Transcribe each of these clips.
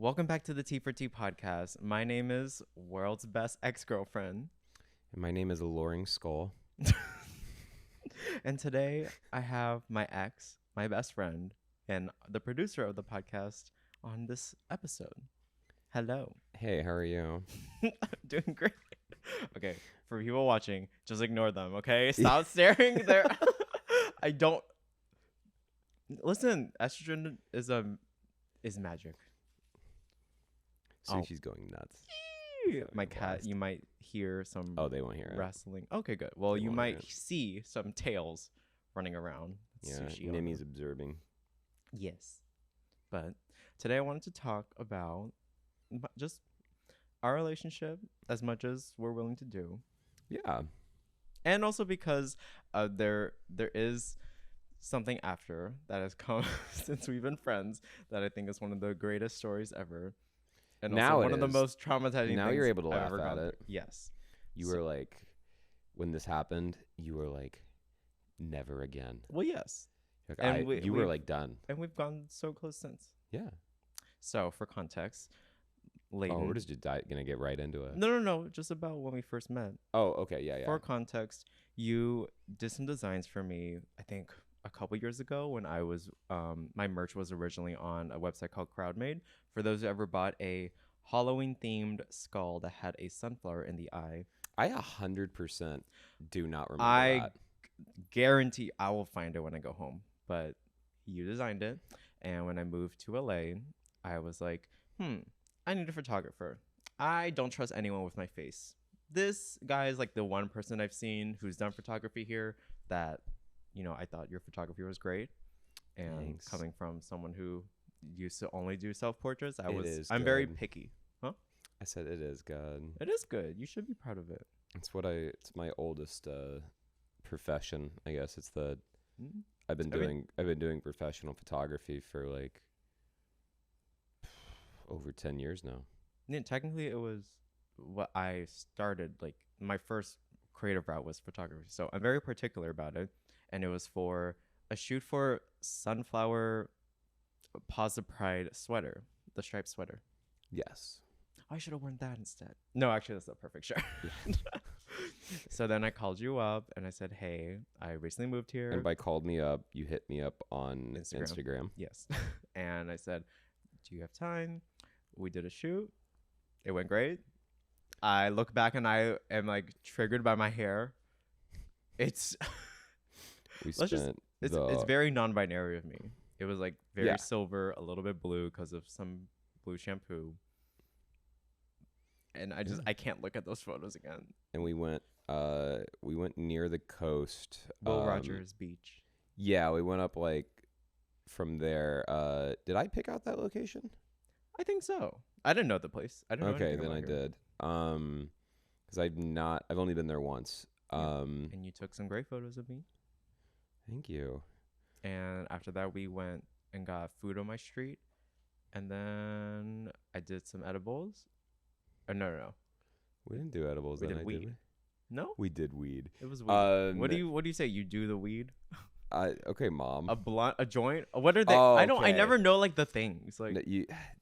Welcome back to the T4T podcast. My name is World's Best Ex-Girlfriend. And my name is alluringskull. And today I have my ex, my best friend, and the producer of the podcast on this episode. Hello. Hey, how are you? Doing great. Okay, for people watching, just ignore them, okay? Stop staring there. I don't... Listen, estrogen is magic. So Oh. she's going nuts. My cat, you might hear some Oh, they won't hear it. wrestling. Okay, good. Well, They you won't might hear it. see some tails running around. Yeah, Sushi on Nimi's them. observing. Yes. But today I wanted to talk about just our relationship as much as we're willing to do. Yeah. And also because there is something after that has come since we've been friends that I think is one of the greatest stories ever. And Now also it one of the is. most traumatizing Now things you're able to I've laugh ever at gone it. through. Yes. You So- were like, when this happened, you were like, never again. Well, yes. Like, And you were we've- like done. And we've gone so close since. Yeah. So, for context, Layden. Oh, we're just gonna get right into it. No. Just about when we first met. Oh, okay. Yeah. For context, you did some designs for me, I think a couple years ago when I was, my merch was originally on a website called CrowdMade. For those who ever bought a Halloween themed skull that had a sunflower in the eye, I 100% do not remember I that. guarantee I will find it when I go home. But you designed it. And when I moved to LA, I was like, I need a photographer. I don't trust anyone with my face. This guy is like the one person I've seen who's done photography here that, I thought your photography was great. And Thanks. coming from someone who used to only do self-portraits, is I'm very good. picky. I said it is good. It is good. You should be proud of it. It's my oldest profession, I guess. Mhm. I've been doing professional photography for like over 10 years now. Yeah, technically it was what I started, like my first creative route was photography. So I'm very particular about it. And it was for a shoot for Sunflower Pause of Pride sweater, the striped sweater. Yes. I should have worn that instead. No, actually that's the perfect shirt. So then I called you up and I said, hey, I recently moved here. And by called me up, you hit me up on Instagram. Yes. And I said, do you have time? We did a shoot. It went great. I look back and I am like triggered by my hair. It's We Let's just- spent it's very non-binary of me. It was like very Yeah. silver, a little bit blue because of some blue shampoo. And I can't look at those photos again. and we went near the coast. Will Rogers Beach. Yeah, we went up like from there. Did I pick out that location? I think so. I didn't know the place. I didn't know Okay, anything then I about here. did. Because I've only been there once. Yeah. And you took some great photos of me. Thank you. And after that, we went and got food on my street. And then I did some edibles. No. We didn't do edibles. We that did night, weed. we? No? We did weed. It was weed. What do you say? You do the weed? Okay, mom. A blunt? A joint? What are they? Oh, I okay. never know like the things. Like No,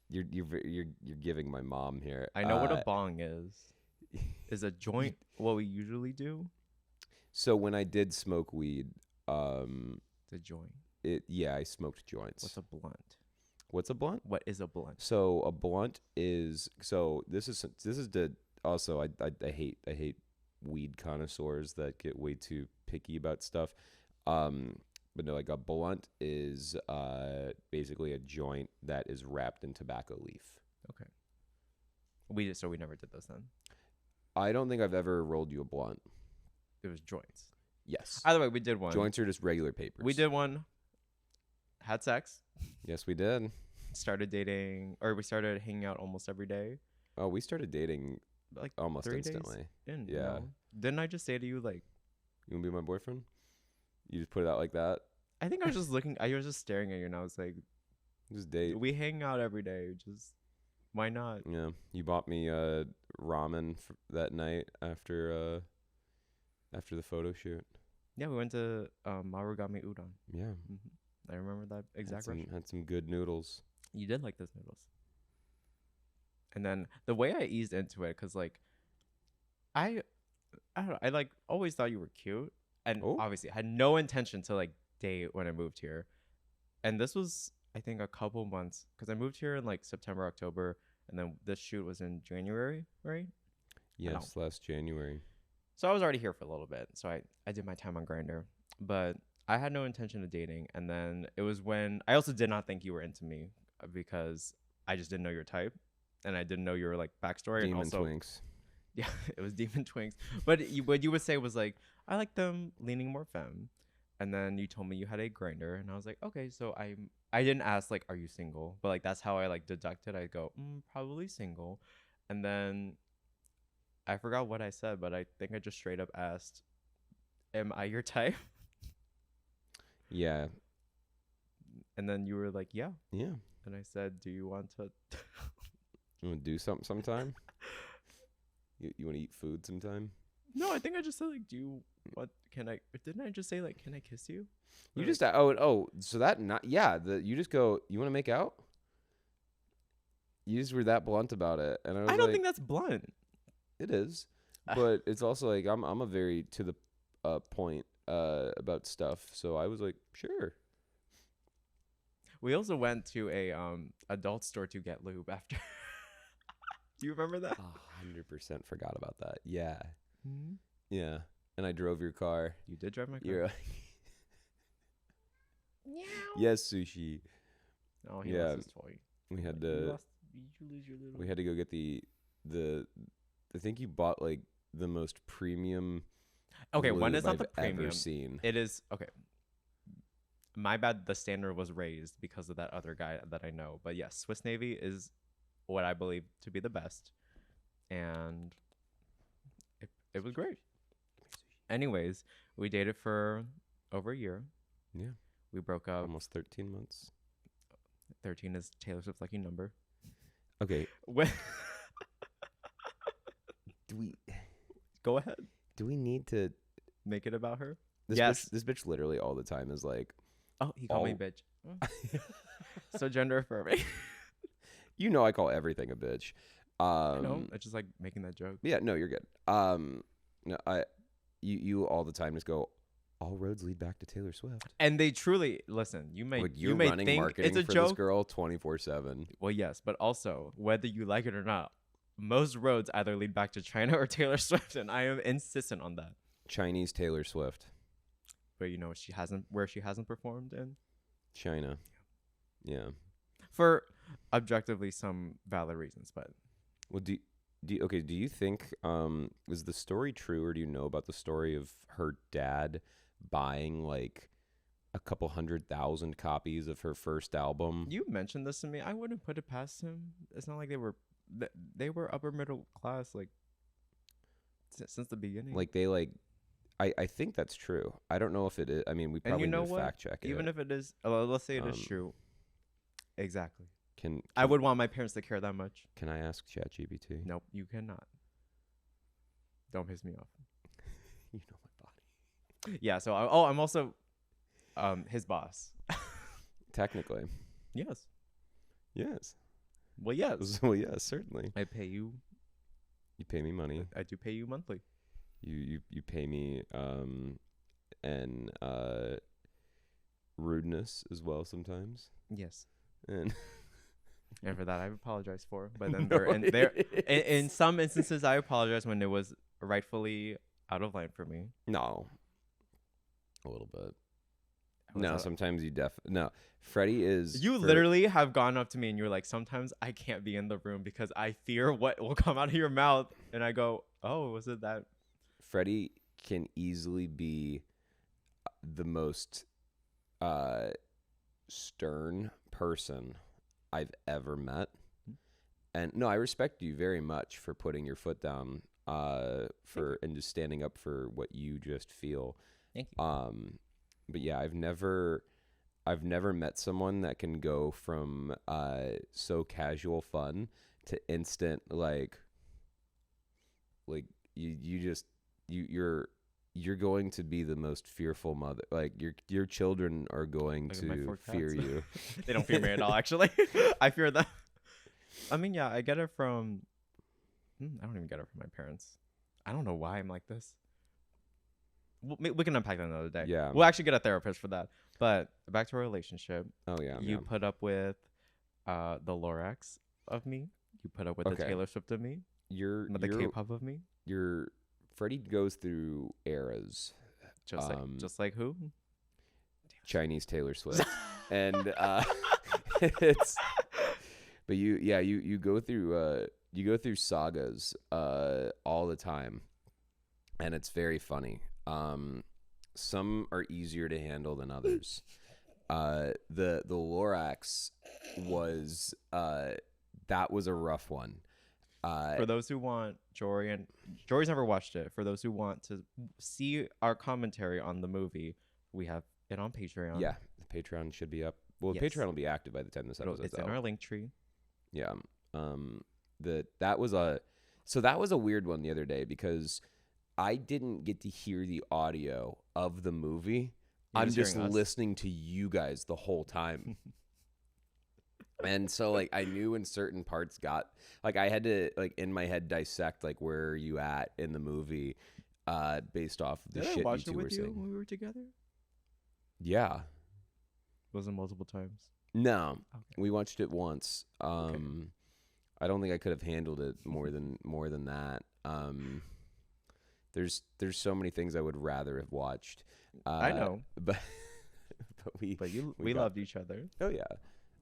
you're giving my mom here. I know what a bong is. Is a joint what we usually do? So when I did smoke weed, It's a joint. I smoked joints. What's a blunt? What's a blunt? What is a blunt? So a blunt is this is the also I hate weed connoisseurs that get way too picky about stuff. But no, like a blunt is basically a joint that is wrapped in tobacco leaf. Okay. So we never did those then. I don't think I've ever rolled you a blunt. It was joints. Yes. Either way, we did one. Joints are just regular papers. We did one. Had sex. Yes, we did. Started dating, or we started hanging out almost every day. Oh, we started dating Like almost 3 instantly. days in. Yeah. No. Didn't I just say to you like? You wanna be my boyfriend? You just put it out like that? I think I was just looking. I was just staring at you, and I was like, Just date. "We hang out every day. Just why not?" Yeah. You bought me ramen that night after the photo shoot. Yeah, we went to Marugami Udon. Yeah. I remember that exact restaurant. Had some good noodles. You did like those noodles. And then the way I eased into it, cause like I I don't know, I like always thought you were cute, and Oh, obviously I had no intention to like date when I moved here. And this was I think a couple months because I moved here in like September, October, and then this shoot was in January, right? I know. yes, last January. So I was already here for a little bit. So I did my time on Grinder, but I had no intention of dating. And then it was when I also did not think you were into me because I just didn't know your type, and I didn't know your like backstory. And Demon also, twinks. yeah, it was demon twinks. But what you would say was like, I like them leaning more femme. And then you told me you had a Grinder, and I was like, okay. So I didn't ask like, are you single? But like that's how I like deducted. I go, probably single. And then I forgot what I said, but I think I just straight up asked, am I your type? Yeah, And then you were like, yeah. yeah. And I said, do you want to? You want to do something sometime? You want to eat food sometime? No, I think I just said like, do you what? Can I? Didn't I just say like, can I kiss you? You Or, just so that not yeah. You just go. You want to make out? You just were that blunt about it, and I was I don't like, think that's blunt. it is, but it's also like I'm a very to the point about stuff. So I was like, sure. We also went to a adult store to get lube after. Do you remember that? 100% forgot about that. Yeah, Mm-hmm. yeah. And I drove your car. You did drive my car. You're like, yes, sushi. Oh, he Yeah. lost his toy. We had You to. lost. You lose your little. We had to go get the. I think you bought like the most premium. Okay, one is lube not the I've ever premium. seen. It is okay. My bad. The standard was raised because of that other guy that I know. But yes, Swiss Navy is what I believe to be the best, and it was great. Anyways, we dated for over a year. Yeah, We broke up. almost 13 months. 13 is Taylor Swift's lucky number. Okay, When do we Go ahead. need to? Make it about her. This Yes. this bitch literally all the time is like, Oh, he called me All- bitch. So gender affirming. you know, I call everything a bitch. I know. It's just like making that joke. Yeah, no, you're good. No, you all the time just go, all roads lead back to Taylor Swift. And they truly listen. You may Like you you're may running think marketing it's a for joke. this girl 24/7. Well, yes, but also whether you like it or not, most roads either lead back to China or Taylor Swift, and I am insistent on that. Chinese Taylor Swift, But you know she hasn't performed in China. Yeah. for objectively some valid reasons, but Well, do you think is the story true, or do you know about the story of her dad buying like a couple 100,000 copies of her first album? you mentioned this to me. I wouldn't put it past him. It's not like they were upper middle class like since the beginning. Like they I think that's true. I don't know if it is. I mean, we and probably you know need to what? fact check it. Even if it is, let's say it is Um, true. Exactly. Can I would want my parents to care that much. Can I ask ChatGPT? Nope, you cannot. Don't piss me off. You know my body. Yeah. So I'm also his boss. Technically, Yes. yes. Well, yes. Well, yes, certainly. I pay you. You pay me money. I do pay you monthly. You pay me and rudeness as well sometimes. Yes. And And for that, I apologize for. But then No, in some instances, I apologize when it was rightfully out of line for me. no, a little bit. I was No, out- sometimes you no. Freddie is You literally have gone up to me and you're like, sometimes I can't be in the room because I fear what will come out of your mouth. And I go, oh, was it that? Freddie can easily be the most stern person I've ever met. And no, I respect you very much for putting your foot down and just standing up for what you just feel. Thank you. But yeah, I've never met someone that can go from so casual fun to instant like you're going to be the most fearful mother. Like your children are going Look at my to 4 fear cats. you. They don't fear me at all, actually. I fear them. I mean, yeah, I get it from. I don't even get it from my parents. I don't know why I'm like this. We can unpack that another day. Yeah. We'll actually get a therapist for that. But back to our relationship. Oh yeah. You yeah. put up with the Lorax of me. You put up with the Okay. Taylor Swift of me. You're The K-pop of me. Freddie goes through eras. Just like who? Chinese Taylor Swift. And it's but you go through sagas all the time, and it's very funny. Some are easier to handle than others. The Lorax was that was a rough one. For those who want Jory's never watched it. For those who want to see our commentary on the movie, we have it on Patreon. Yeah, the Patreon should be up. Well, Yes. Patreon will be active by the time this episode's It's out. in our link tree. Yeah. That was a weird one the other day because I didn't get to hear the audio of the movie. I'm just listening to you guys the whole time. And so like I knew when certain parts got like I had to like in my head dissect like where are you at in the movie based off of the Did shit I you watch two it were with you saying. when we were together? Yeah. Was it multiple times? No. Okay. We watched it once. Okay. I don't think I could have handled it more than that. There's so many things I would rather have watched. I know, but we loved each other. Oh yeah,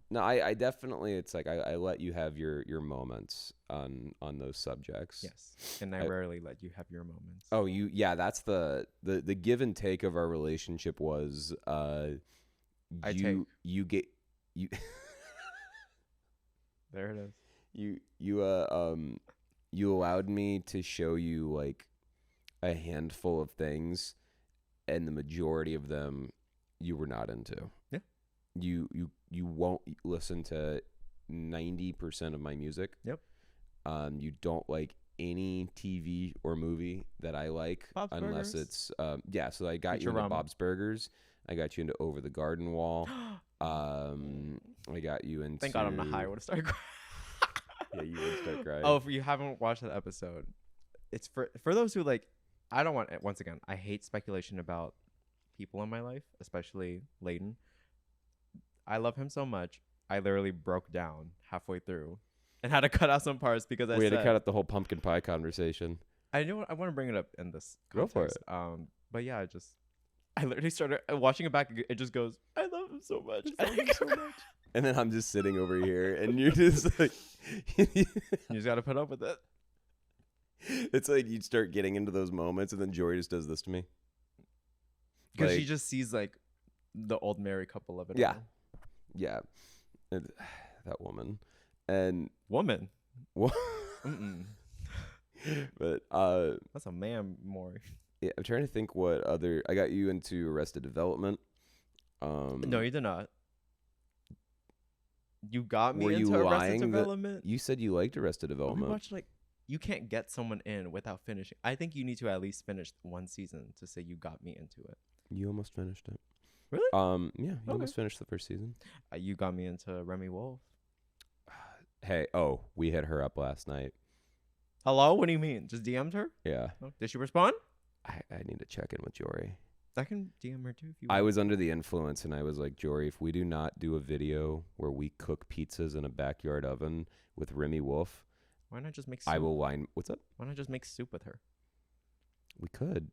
no, I definitely. It's like I let you have your moments on those subjects. Yes, and I rarely let you have your moments. Oh, that's the give and take of our relationship was you get you. There it is. You allowed me to show you like a handful of things, and the majority of them you were not into. Yeah. You won't listen to 90% of my music. Yep. You don't like any TV or movie that I like Bob's unless Burgers. it's so I got you into Bob's Burgers. I got you into Over the Garden Wall. I got you into. Thank God I'm not high. I would have started crying. Yeah, you would start crying. Oh, if you haven't watched that episode, it's for those who like. I don't want. Once again, I hate speculation about people in my life, especially Layden. I love him so much. I literally broke down halfway through, and had to cut out some parts because we had to cut out the whole pumpkin pie conversation. I knew I want to bring it up in this context. Go for it. But yeah, I literally started watching it back. It just goes, I love him so much. I love him so much. And then I'm just sitting over here, and you're just like, you just got to put up with it. It's like you'd start getting into those moments, and then Jory just does this to me. Because like, she just sees like the old married couple of it. Yeah. all. Yeah. That woman. And Woman. But That's a man more. Yeah, I'm trying to think what other. I got you into Arrested Development. No, you did not. You got me Were into you Arrested lying Development. You said you liked Arrested We Development. watched like you can't get someone in without finishing. I think you need to at least finish one season to say you got me into it. You almost finished it. Really? Yeah, you Okay. almost finished the first season. You got me into Remy Wolf. Hey, we hit her up last night. Hello? What do you mean? Just DM'd her? Yeah. Oh, did she respond? I need to check in with Jory. I can DM her too if you I want. was under the influence, and I was like, Jory, if we do not do a video where we cook pizzas in a backyard oven with Remy Wolf, Why not just make soup? I will line. What's up? Why not just make soup with her? We could.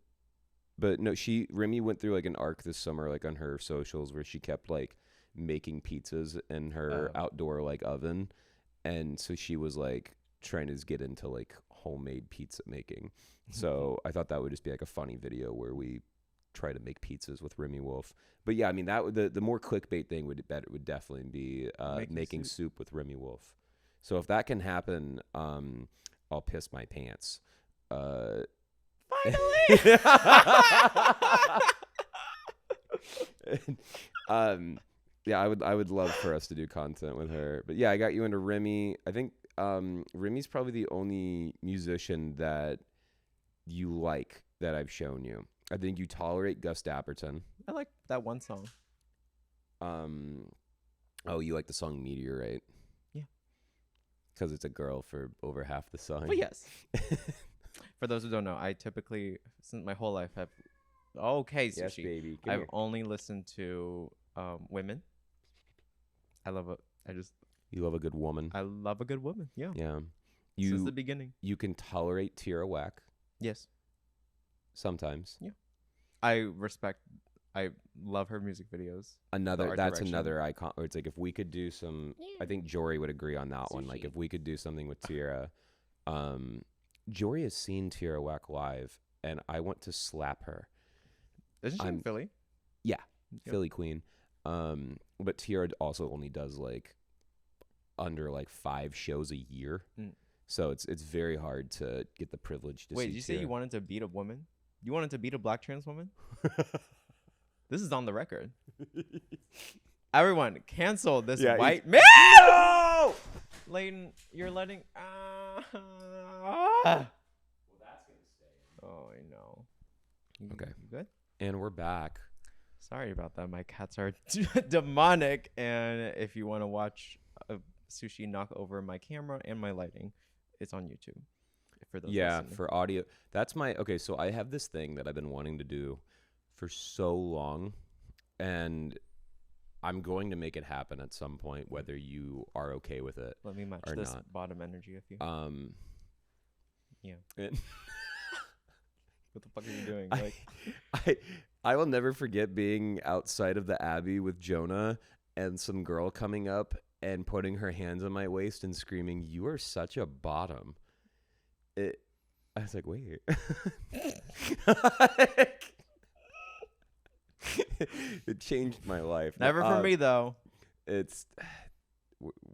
But no, Remy went through like an arc this summer, like on her socials, where she kept like making pizzas in her outdoor like oven. And so she was like trying to get into like homemade pizza making. So I thought that would just be like a funny video where we try to make pizzas with Remy Wolf. But yeah, I mean that the more clickbait thing would definitely be making soup with Remy Wolf. So if that can happen, I'll piss my pants. Finally. Yeah, I would love for us to do content with her. But yeah, I got you into Remy. I think Remy's probably the only musician that you like that I've shown you. I think you tolerate Gus Dapperton. I like that one song. You like the song Meteorite? Yeah. because it's a girl for over half the song. But yes. For those who don't know, I typically, since my whole life, have Yes, sushi. baby. Come I've here. only listened to women. I love it. You love a good woman. I love a good woman. Yeah. Yeah. Since the beginning. You can tolerate Tierra Whack Yes. sometimes. I love her music videos. That's direction. another icon. Or it's like if we could do some, I think Jory would agree on that one. Like Sushi. if we could do something with Tierra, Jory has seen Tierra Whack live, and I want to slap her. Isn't she in Philly? Yeah, Yep. Philly Queen. But Tierra also only does like under like 5 shows a year, so it's very hard to get the privilege to. Wait, see did you say Tierra. you wanted to beat a woman? You wanted to beat a black trans woman? This is on the record. Everyone, cancel this white man. No! Layton, you're letting. Well, that's gonna stay. Oh, I know. Okay. You good? And we're back. Sorry about that. My cats are demonic, and if you want to watch a sushi knock over my camera and my lighting, it's on YouTube. For those listening. For audio. That's my okay. So I have this thing that I've been wanting to do for so long, and I'm going to make it happen at some point, whether you are okay with it. Let me match or this not. bottom energy of you. Yeah. What the fuck are you doing? I will never forget being outside of the Abbey with Jonah and some girl coming up and putting her hands on my waist and screaming, "You are such a bottom." I was like, wait. It changed my life. Never for me though.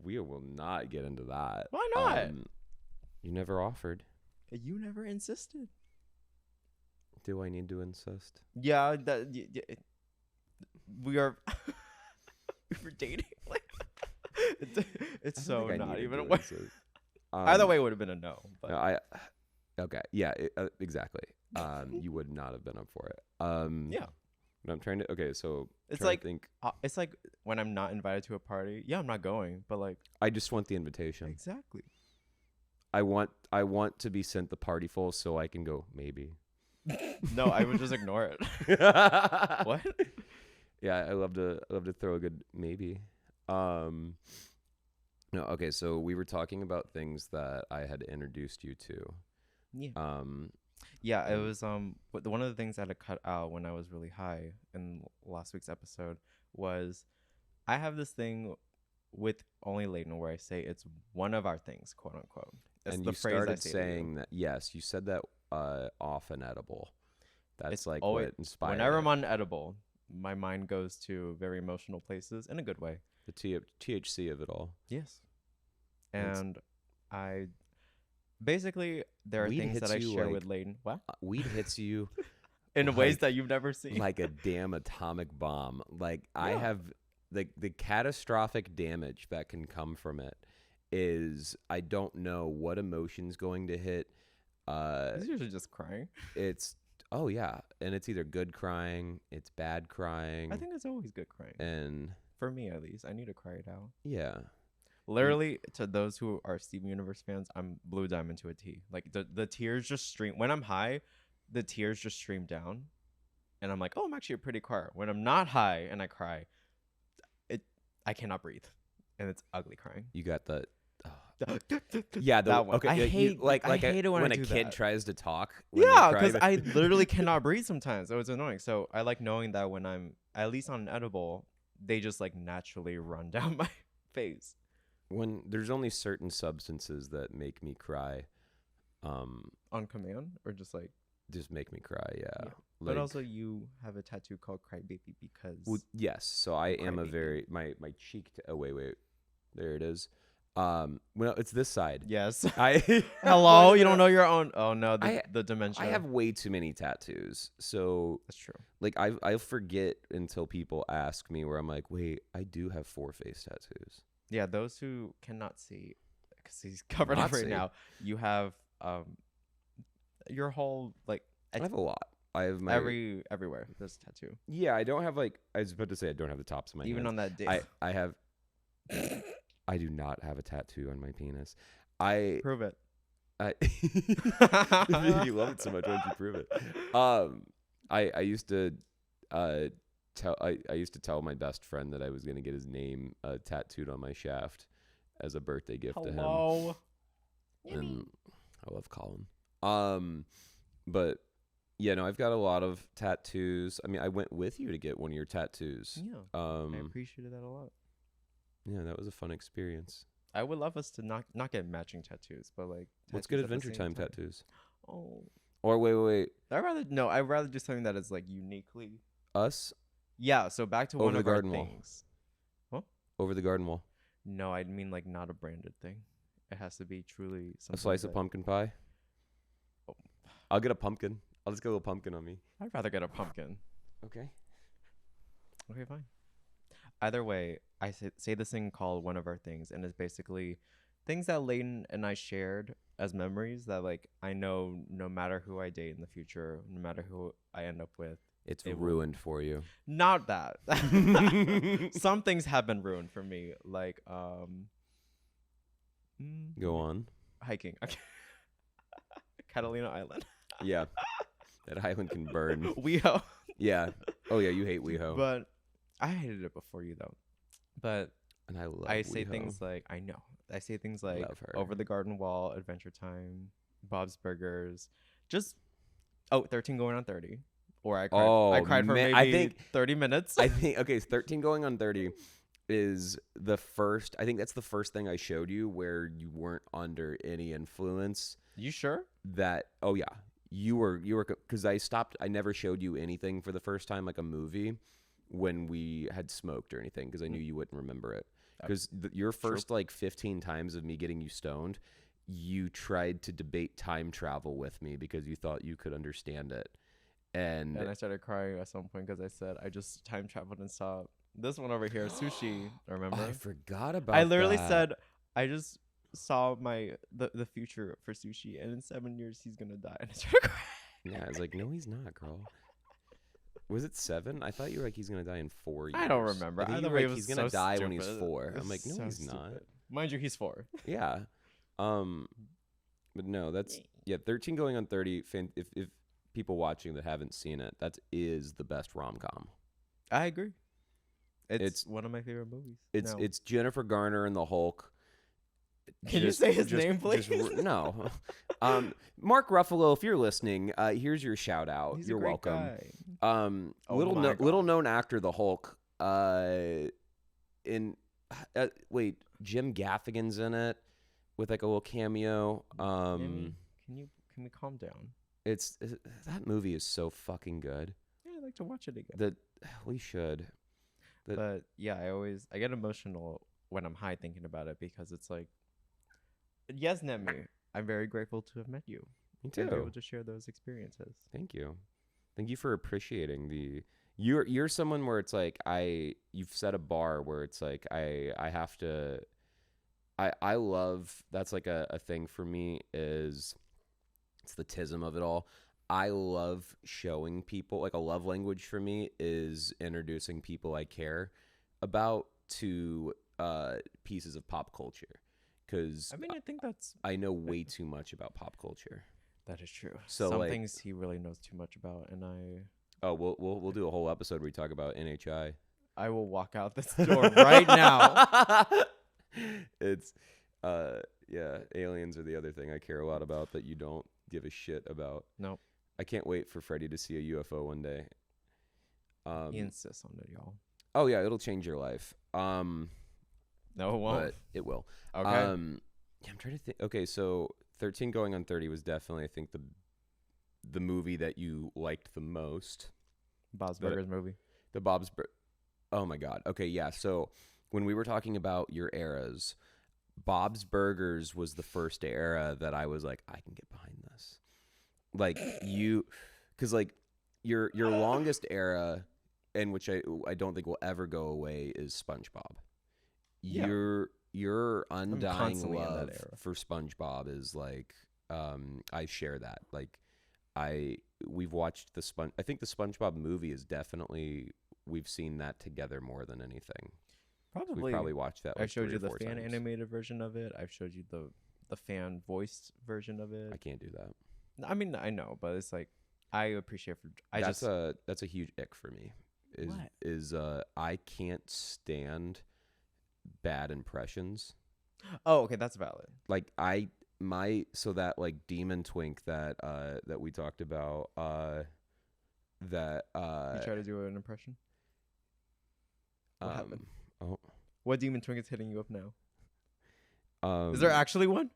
We will not get into that. Why not? You never offered. You never insisted. Do I need to insist? Yeah, we are. We were dating. It's so not even a way. Either way, it would have been a no. But. No, okay, yeah, exactly. You would not have been up for it. Yeah. But I'm trying to. Okay, so It's trying like to think. It's like when I'm not invited to a party. Yeah, I'm not going. But like, I just want the invitation. exactly. I want to be sent the party full so I can go maybe. No, I would just ignore it. What? Yeah, I love to throw a good maybe. No, okay, so we were talking about things that I had introduced you to. Yeah. Yeah, it was but one of the things I had to cut out when I was really high in last week's episode was I have this thing with Only Layton where I say it's one of our things, quote unquote. It's and the you phrase I started say to you. saying that. Yes, you said that often edible. That's It's like always, what inspired whenever it. I'm on edible, my mind goes to very emotional places in a good way. The THC of it all. Yes. It's- And I basically there are Weed things that I hits you share like- with Layton. What? Weed hits you In like- ways that you've never seen. like a damn atomic bomb. Like I Yeah. have the catastrophic damage that can come from it is I don't know what emotion's going to hit. It's usually just crying. It's oh yeah, and it's either good crying, it's bad crying. I think it's always good crying. and For me, at least. I need to cry it out. yeah. Literally, to those who are Steven Universe fans, I'm Blue Diamond to a T. Like, the tears just stream. When I'm high, the tears just stream down. And I'm like, oh, I'm actually a pretty crier. When I'm not high and I cry, I cannot breathe. And it's ugly crying. You got the Yeah, that one. Okay, I yeah, hate like it when I a do kid that. tries to talk. when Yeah, they cry, because I literally cannot breathe sometimes. So it's annoying. So I like knowing that when I'm at least on an edible, they just like naturally run down my face. when there's only certain substances that make me cry, On command or just like. just make me cry. Yeah. But also you have a tattoo called Crybaby because. Well, yes. So I am a Crybaby. very my cheek. Oh wait, there it is. Well, it's this side. Yes. I Hello, you don't know your own. Oh no, the dementia. I have way too many tattoos. So That's true. like I forget until people ask me where I'm like, wait, I do have 4 face tattoos. Yeah, those who cannot see, because he's covered Not up right see. now. You have your whole like I have a lot. I have my everywhere. There's a tattoo. Yeah, I don't have like I was about to say I don't have the tops of my Even hands. on that day. I have I do not have a tattoo on my penis. I Prove it. If you love it so much, why don't you prove it? I used to I used to tell my best friend that I was gonna get his name tattooed on my shaft as a birthday gift to him. Hello. And I love Colin. But yeah, no, I've got a lot of tattoos. I mean, I went with you to get one of your tattoos. Yeah. I appreciated that a lot. Yeah, that was a fun experience. I would love us to not get matching tattoos, but like Let's tattoos get at the Adventure same Time tattoos. Oh. Or wait. I'd rather do something that is like uniquely. Us Yeah. So back to Over one the of our garden wall. things. What? over the garden wall. No, I mean like not a branded thing. It has to be truly something. A slice of pumpkin pie. Oh. I'll get a pumpkin. I'll just get a little pumpkin on me. I'd rather get a pumpkin. Okay. Okay, fine. Either way, I say this thing called one of our things, and it's basically things that Layton and I shared as memories that like I know no matter who I date in the future, no matter who I end up with, It's it ruined for you. not that. Some things have been ruined for me, like Go on. hiking. Catalina Island. Yeah. That island can burn. WeHo. Yeah. Oh yeah, you hate WeHo. But I hated it before you though. But And I love I say WeHo. things like I say things like Love her. Over the Garden Wall, Adventure Time, Bob's Burgers, just 13 going on 30. Or I cried for man, maybe I think 30 minutes. I think okay, 13 going on 30 is the first. I think that's the first thing I showed you where you weren't under any influence. You sure? That oh yeah, you were because I never showed you anything for the first time like a movie when we had smoked or anything because I knew you wouldn't remember it. Because your first like 15 times of me getting you stoned, you tried to debate time travel with me because you thought you could understand it. And I started crying at some point because I said I just time traveled and saw this one over here, sushi. Remember? I forgot about. I literally that. said I just saw the future for sushi, and in 7 years he's gonna die. And I started crying. Yeah, I was like, no, he's not, girl. Was it 7? I thought you were like he's gonna die in 4 years. I don't remember. I think you Either were way, like, it he's was gonna so die when he's stupid. 4. It I'm like, no, was so he's not. stupid. Mind you, he's 4. Yeah. But no, that's 13 going on 30. If people watching that haven't seen it, that is the best rom-com. I agree. It's one of my favorite movies. It's Jennifer Garner and the Hulk. Can you say his name, please? No. Mark Ruffalo, if you're listening, here's your shout out. He's You're a great welcome. guy. Little known actor, the Hulk. Jim Gaffigan's in it with like a little cameo. Can we calm down? It's that movie is so fucking good. Yeah, I'd like to watch it again. We should. But yeah, I get emotional when I'm high thinking about it because it's like, yes, Nemi, I'm very grateful to have met you. Me too. And be able to share those experiences. Thank you for appreciating you're someone where it's like you've set a bar where it's like I have to I love that's like a thing for me is it's the tism of it all. I love showing people like a love language for me is introducing people I care about to pieces of pop culture because I think I know way too much about pop culture. That is true. So some things he really knows too much about, and we'll do a whole episode where we talk about NHI. I will walk out this door right now. It's aliens are the other thing I care a lot about that you don't give a shit about. Nope. I can't wait for Freddie to see a UFO one day. He insists on it, y'all. Oh yeah, it'll change your life. No, it won't. But it will. Okay. I'm trying to think. Okay, so 13 going on 30 was definitely I think the movie that you liked the most. Bob's Burgers movie. The Bob's Burgers. Oh my God. Okay, yeah. So when we were talking about your eras, Bob's Burgers was the first era that I was like, I can get behind this. Like because like your longest era, and which I don't think will ever go away, is SpongeBob. Yeah. Your undying love for SpongeBob is like I share that. Like we've watched I think the SpongeBob movie is definitely we've seen that together more than anything. So we probably watched that. I Like showed 3 you or the 4 fan times. animated version of it. I've showed you the fan voiced version of it. I can't do that. I mean, I know, but it's like I appreciate. That's a huge ick for me. I can't stand bad impressions. Oh, okay, that's valid. Like so that like demon twink that that we talked about that You try to do an impression. What happened? Oh, What demon twink is hitting you up now? is Is there actually one?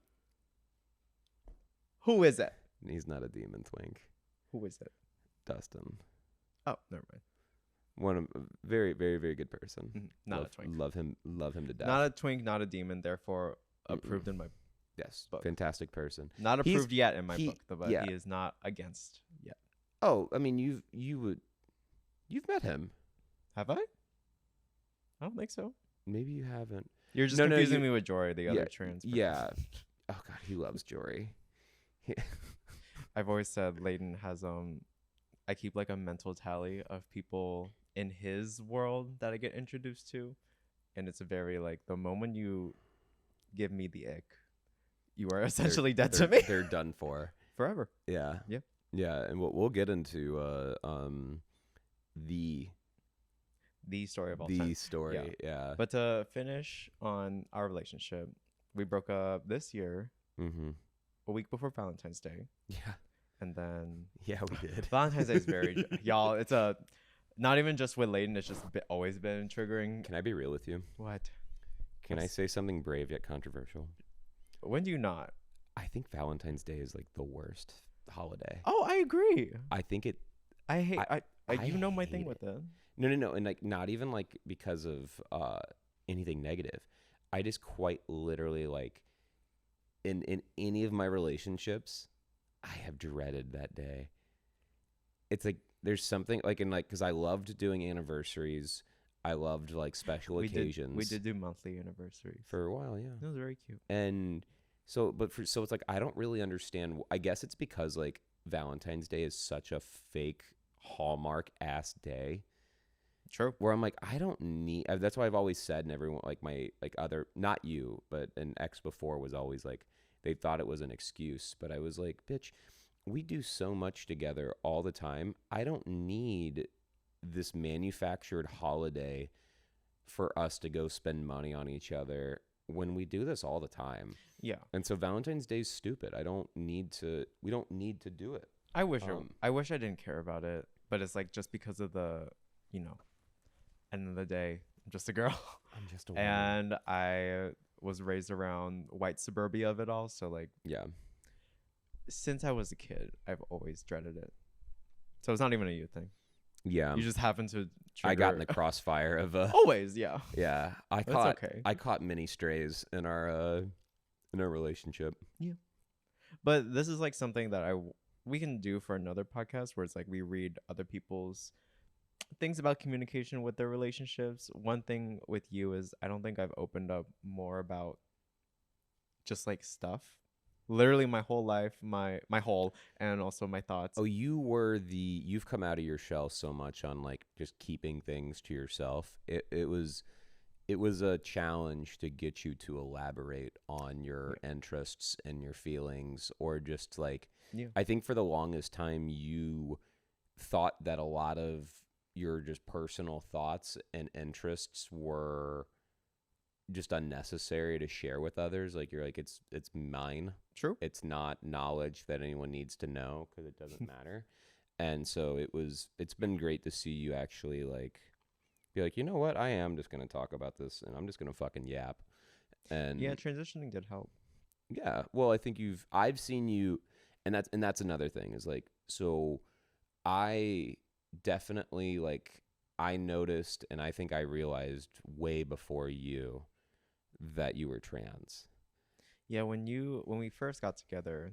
Who is it? He's not a demon twink. Who is it? Dustin. Oh, never mind. One of very, very, very good person. Not a twink. Love him to death. Not a twink, not a demon. Therefore, approved in my yes book. Fantastic person. Not approved yet in my book, but yeah. he is not against yet. Oh, I mean, you've met him. Have I? I don't think so. Maybe you haven't. You're just confusing me with Jory, the other trans person. Yeah. Oh God, he loves Jory. I've always said Layden has I keep like a mental tally of people in his world that I get introduced to, and it's a very like the moment you give me the ick, you are essentially dead to me. They're done for forever. Yeah. Yeah. Yeah, and we'll get into the story of all time. The story, yeah. But to finish on our relationship, we broke up this year, a week before Valentine's Day. Yeah. And then yeah, we did. Valentine's Day is very y'all. It's not even just with Layden. It's just always been triggering. Can I be real with you? What? Can I say something brave yet controversial? When do you not? I think Valentine's Day is like the worst holiday. Oh, I agree. I think it. I hate. You know my thing hate with it. No, and like not even like because of anything negative. I just quite literally like in any of my relationships, I have dreaded that day. It's like there's something like because I loved doing anniversaries. I loved like special occasions. We did do monthly anniversaries for a while, yeah. It was very cute. And so it's like I don't really understand. I guess it's because like Valentine's Day is such a fake Hallmark ass day. True. Where I'm like, I don't need. That's why I've always said, and everyone like my like other, not you, but an ex before was always like, they thought it was an excuse, but I was like, bitch, we do so much together all the time. I don't need this manufactured holiday for us to go spend money on each other when we do this all the time. Yeah. And so Valentine's Day is stupid. We don't need to do it. I wish I didn't care about it, but it's like just because of the, end of the day, I'm just a girl. I'm just a woman. And I was raised around white suburbia of it all, so like yeah. Since I was a kid, I've always dreaded it. So it's not even a you thing. Yeah. You just happen to trigger. I got in the crossfire of always, yeah. Yeah. I caught many strays in our relationship. Yeah. But this is like something that we can do for another podcast where it's like we read other people's things about communication with their relationships. One thing with you is I don't think I've opened up more about just like stuff. Literally my whole life, my whole, and also my thoughts. Oh, you've come out of your shell so much on like just keeping things to yourself. It was a challenge to get you to elaborate on your interests and your feelings, or just like, I think for the longest time you thought that a lot of your just personal thoughts and interests were just unnecessary to share with others. Like you're like, it's mine. True. It's not knowledge that anyone needs to know because it doesn't matter. And so it's been great to see you actually like be like, you know what? I am just going to talk about this and I'm just going to fucking yap. And yeah, transitioning did help. Yeah. Well, I think I've seen you, and that's another thing is like, so I definitely like, I noticed, and I think I realized way before you that you were trans. Yeah, when we first got together,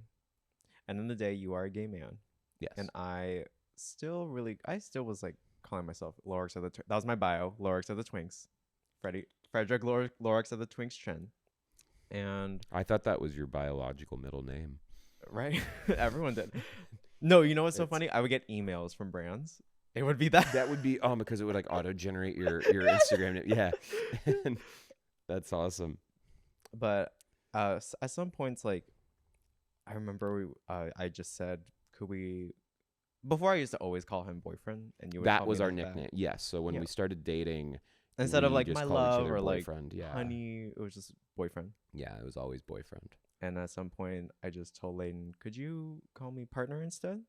and in the day you are a gay man. Yes. And I still was like calling myself Lorix of the that was my bio, Lorix of the Twinks. Frederic Lorix of the Twinks Chen. And I thought that was your biological middle name. Right? Everyone did. No, you know what's so funny? I would get emails from brands It would be that. That would be because it would like auto generate your Instagram name. Yeah. And that's awesome. But at some points, like I remember I just said, could we? Before I used to always call him boyfriend, and you would That call was me our like nickname. that. Yes. So when Yeah. we started dating, Instead of we like just my called each love other or like boyfriend. Yeah. honey, it was just boyfriend. Yeah, it was always boyfriend. And at some point, I just told Layden, could you call me partner instead?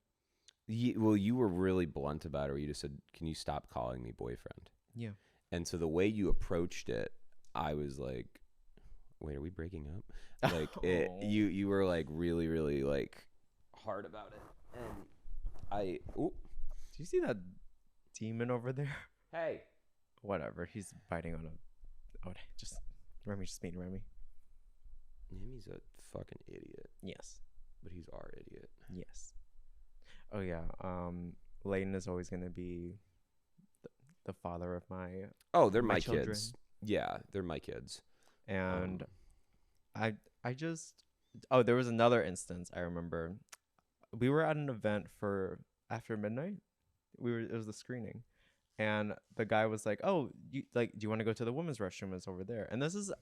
Well, you were really blunt about it. Where you just said, "Can you stop calling me boyfriend?" Yeah. And so the way you approached it, I was like, "Wait, are we breaking up?" Like you were like really, really like hard about it. And do you see that demon over there? Hey, Whatever. He's biting on a. Oh, just Remy, just being Remy. He's a fucking idiot. Yes. But he's our idiot. Yes. Oh yeah. Layden is always gonna be the father of my. Oh, they're my my children. kids. Yeah, they're my kids. And I just there was another instance I remember. We were at an event for After Midnight. It was the screening, and the guy was like, "Oh, do you want to go to the women's restroom? It's over there." And this is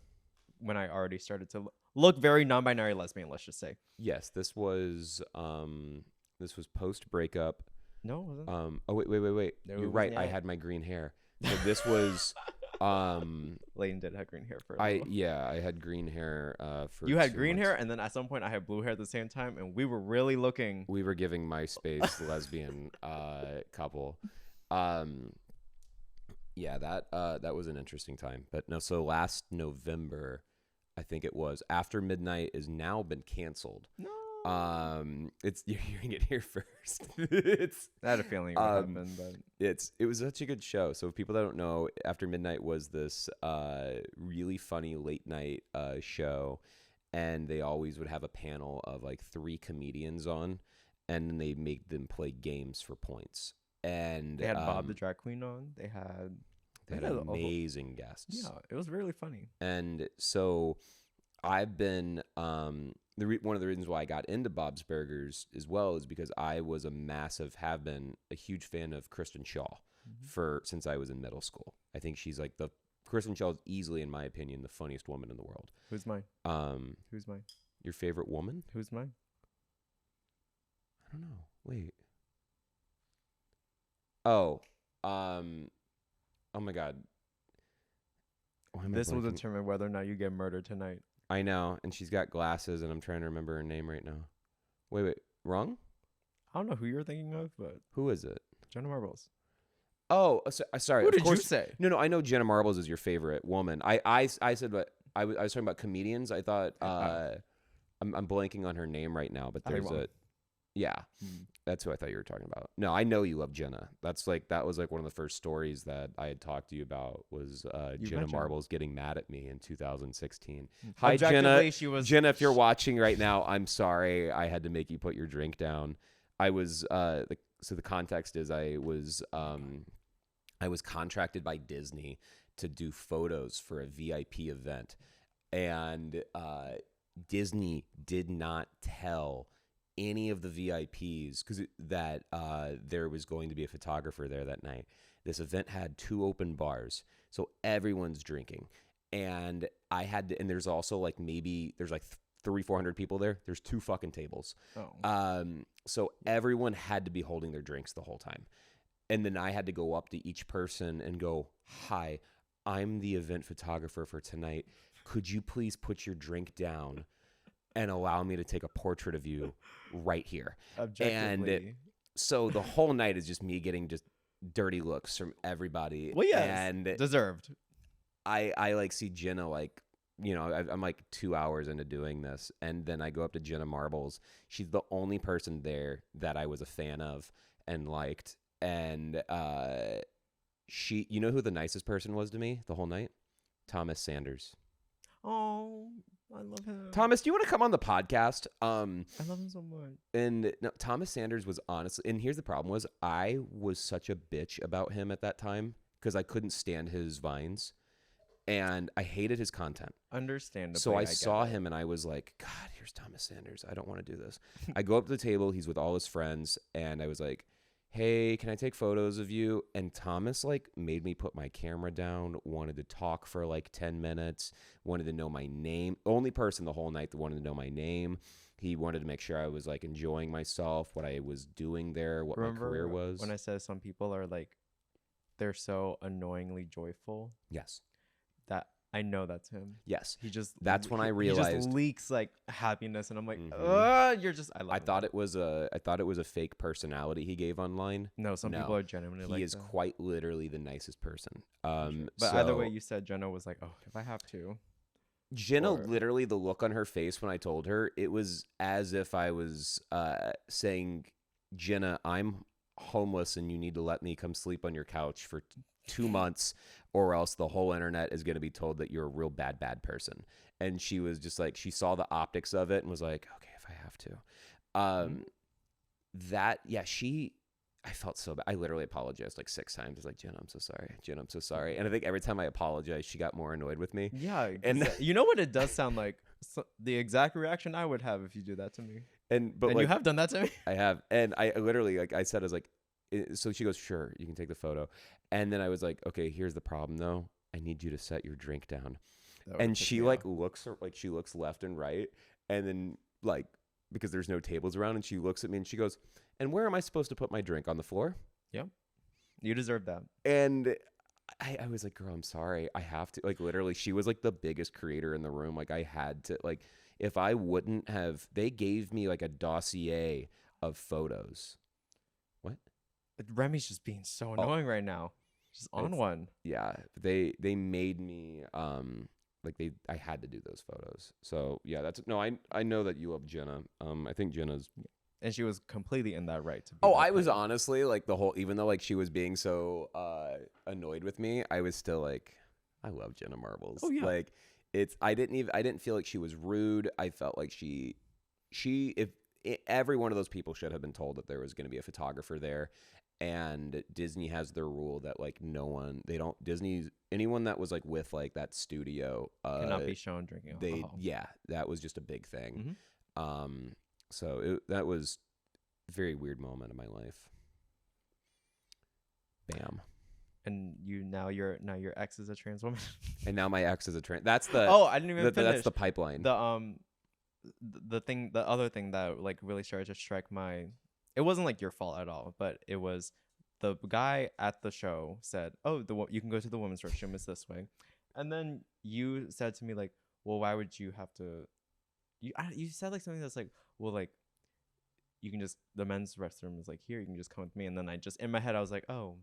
when I already started to look very non-binary lesbian. Let's just say. Yes, this was post breakup. No, it wasn't. Oh wait. No, You're it right. wasn't I yet. had my green hair. So this was Layden did have green hair first. I had green hair for You had 2 green months. hair, and then at some point I had blue hair at the same time, and we were really looking. We were giving MySpace lesbian couple. Yeah, that was an interesting time. But no, so last November, I think it was, After Midnight has now been canceled. No. You're hearing it here first. I had a feeling it would happen, but It was such a good show. So if people that don't know, After Midnight was this really funny late night show, and they always would have a panel of like 3 comedians on, and then they make them play games for points. And they had Bob the drag queen on. They had amazing guests. Yeah, it was really funny. And so I've been one of the reasons why I got into Bob's Burgers as well is because I was have been a huge fan of Kristen Shaw since I was in middle school. I think she's like Kristen Shaw is easily, in my opinion, the funniest woman in the world. Who's mine? Who's mine? Your favorite woman? Who's mine? I don't know. Wait. Oh my God. This will determine whether or not you get murdered tonight. I know, and she's got glasses, and I'm trying to remember her name right now. Wait, wrong? I don't know who you're thinking of, but Who is it? Jenna Marbles. Oh, sorry. Who of did course, you say? No, I know Jenna Marbles is your favorite woman. I said, but I was talking about comedians. I thought I'm blanking on her name right now, but there's that's who I thought you were talking about. No, I know you love Jenna. That was like one of the first stories that I had talked to you about was Jenna Marbles getting mad at me in 2016. Hi, Jenna. Jenna, if you're watching right now, I'm sorry I had to make you put your drink down. I was so the context is I was contracted by Disney to do photos for a VIP event, and Disney did not tell any of the VIPs because that there was going to be a photographer there that night. This event had 2 open bars, so everyone's drinking, and I had to. And there's also like there's like 300-400 people there. There's 2 fucking tables. So everyone had to be holding their drinks the whole time, and then I had to go up to each person and go, "Hi, I'm the event photographer for tonight. Could you please put your drink down and allow me to take a portrait of you right here?" Objectively. And so the whole night is just me getting just dirty looks from everybody. Well, yes, and deserved. I like see Jenna, like, you know, I'm like 2 hours into doing this, and then I go up to Jenna Marbles. She's the only person there that I was a fan of and liked. And you know who the nicest person was to me the whole night? Thomas Sanders. Oh, I love him. Thomas, do you want to come on the podcast? I love him so much. And no, Thomas Sanders was honestly, and here's the problem was I was such a bitch about him at that time because I couldn't stand his vines and I hated his content. Understandably. So I saw him and I was like, God, here's Thomas Sanders. I don't want to do this. I go up to the table. He's with all his friends. And I was like, hey, can I take photos of you? And Thomas like made me put my camera down, wanted to talk for like 10 minutes, wanted to know my name. Only person the whole night that wanted to know my name. He wanted to make sure I was like enjoying myself, what I was doing there, what my career was. When I said some people are like, they're so annoyingly joyful? Yes. That I know that's him. Yes. That's when I realized he just leaks like happiness, and I'm like, you're just. I thought it was a fake personality he gave online. No, some people are genuinely like he is that. quite literally the nicest person. But either way, you said Jenna was like, oh, if I have to. Jenna, literally, the look on her face when I told her, it was as if I was saying, Jenna, I'm homeless and you need to let me come sleep on your couch for 2 months, or else the whole internet is going to be told that you're a real bad person. And she was just like, she saw the optics of it and was like, okay, if I have to. I felt so bad. I literally apologized like 6 times. I was like, Jenna, I'm so sorry. Jenna, I'm so sorry. And I think every time I apologized, she got more annoyed with me. Yeah. And you know what it does sound like? The exact reaction I would have if you do that to me. And you have done that to me? I have. And I literally, like I said, I was like, so she goes, sure, you can take the photo. And then I was like, okay, here's the problem though. I need you to set your drink down. And she looks left and right. And then like, because there's no tables around, and she looks at me and she goes, and where am I supposed to put my drink? On the floor? Yeah. You deserve that. And I was like, girl, I'm sorry. I have to. Like, literally, she was like the biggest creator in the room. Like, I had to, like, if I wouldn't have, they gave me like a dossier of photos. What? Remy's just being so annoying right now. She's on one. Yeah. They made me, I had to do those photos. So yeah, I know that you love Jenna. I think Jenna's, and she was completely in that right to be I was honestly like even though like she was being so annoyed with me, I was still like, I love Jenna Marbles. Oh yeah. Like I didn't feel like she was rude. I felt like every one of those people should have been told that there was going to be a photographer there. And Disney has their rule that like anyone that was like with like that studio cannot be shown drinking alcohol. That was just a big thing. Mm-hmm. So that was a very weird moment in my life. Bam. And your ex is a trans woman. And now my ex is a trans. That's the I didn't even finish. That's the pipeline. The other thing that like really started to strike my. It wasn't like your fault at all, but it was the guy at the show said, "Oh, you can go to the women's restroom. It's this way," and then you said to me like, "Well, why would you have to?" You said like something that's like, "Well, like, you can just the men's restroom is like here. You can just come with me." And then in my head I was like, "Oh,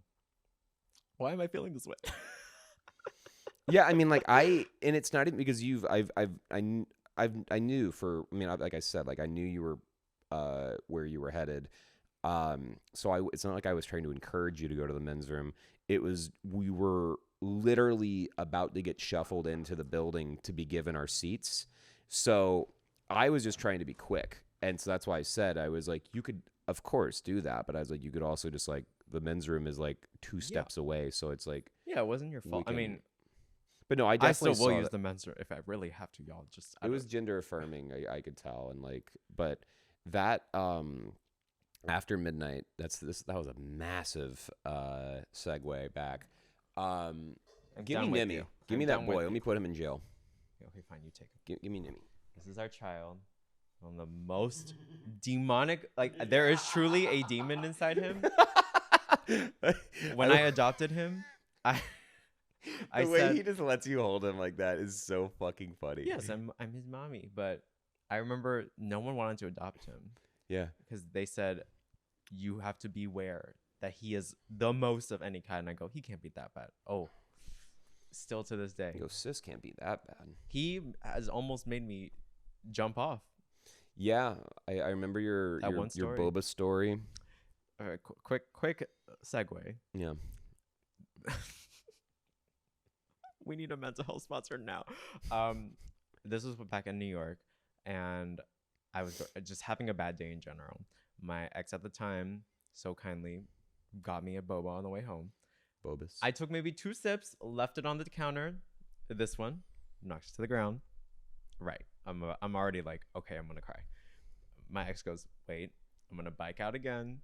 why am I feeling this way?" Yeah, I mean, like and it's not even because I knew like I said, like I knew you were. Where you were headed. So it's not like I was trying to encourage you to go to the men's room. We were literally about to get shuffled into the building to be given our seats. So I was just trying to be quick. And so that's why I said, I was like, you could of course do that. But I was like, you could also just like, the men's room is like 2 steps away. So it's like, yeah, it wasn't your fault. But no, I still will use the men's room if I really have to, y'all. It was gender affirming. I could tell. And like, but that after midnight, that was a massive segue back. Give me Nimmy. Give me that boy. Let me put him in jail. Okay, fine. You take him. Give me Nimmy. This is our child. On the most demonic, like there is truly a demon inside him. When I adopted him, the way he just lets you hold him like that is so fucking funny. Yes, I'm his mommy, but I remember no one wanted to adopt him. Yeah. Because they said, you have to beware that he is the most of any kind. And I go, he can't be that bad. Oh, still to this day. You go, sis can't be that bad. He has almost made me jump off. Yeah. I remember your boba story. All right, quick segue. Yeah. We need a mental health sponsor now. This was back in New York. And I was just having a bad day in general. My ex at the time so kindly got me a boba on the way home. Bobas. I took maybe 2 sips, left it on the counter. This one knocked it to the ground. Right. I'm already like, okay, I'm gonna cry. My ex goes, wait, I'm gonna bike out again.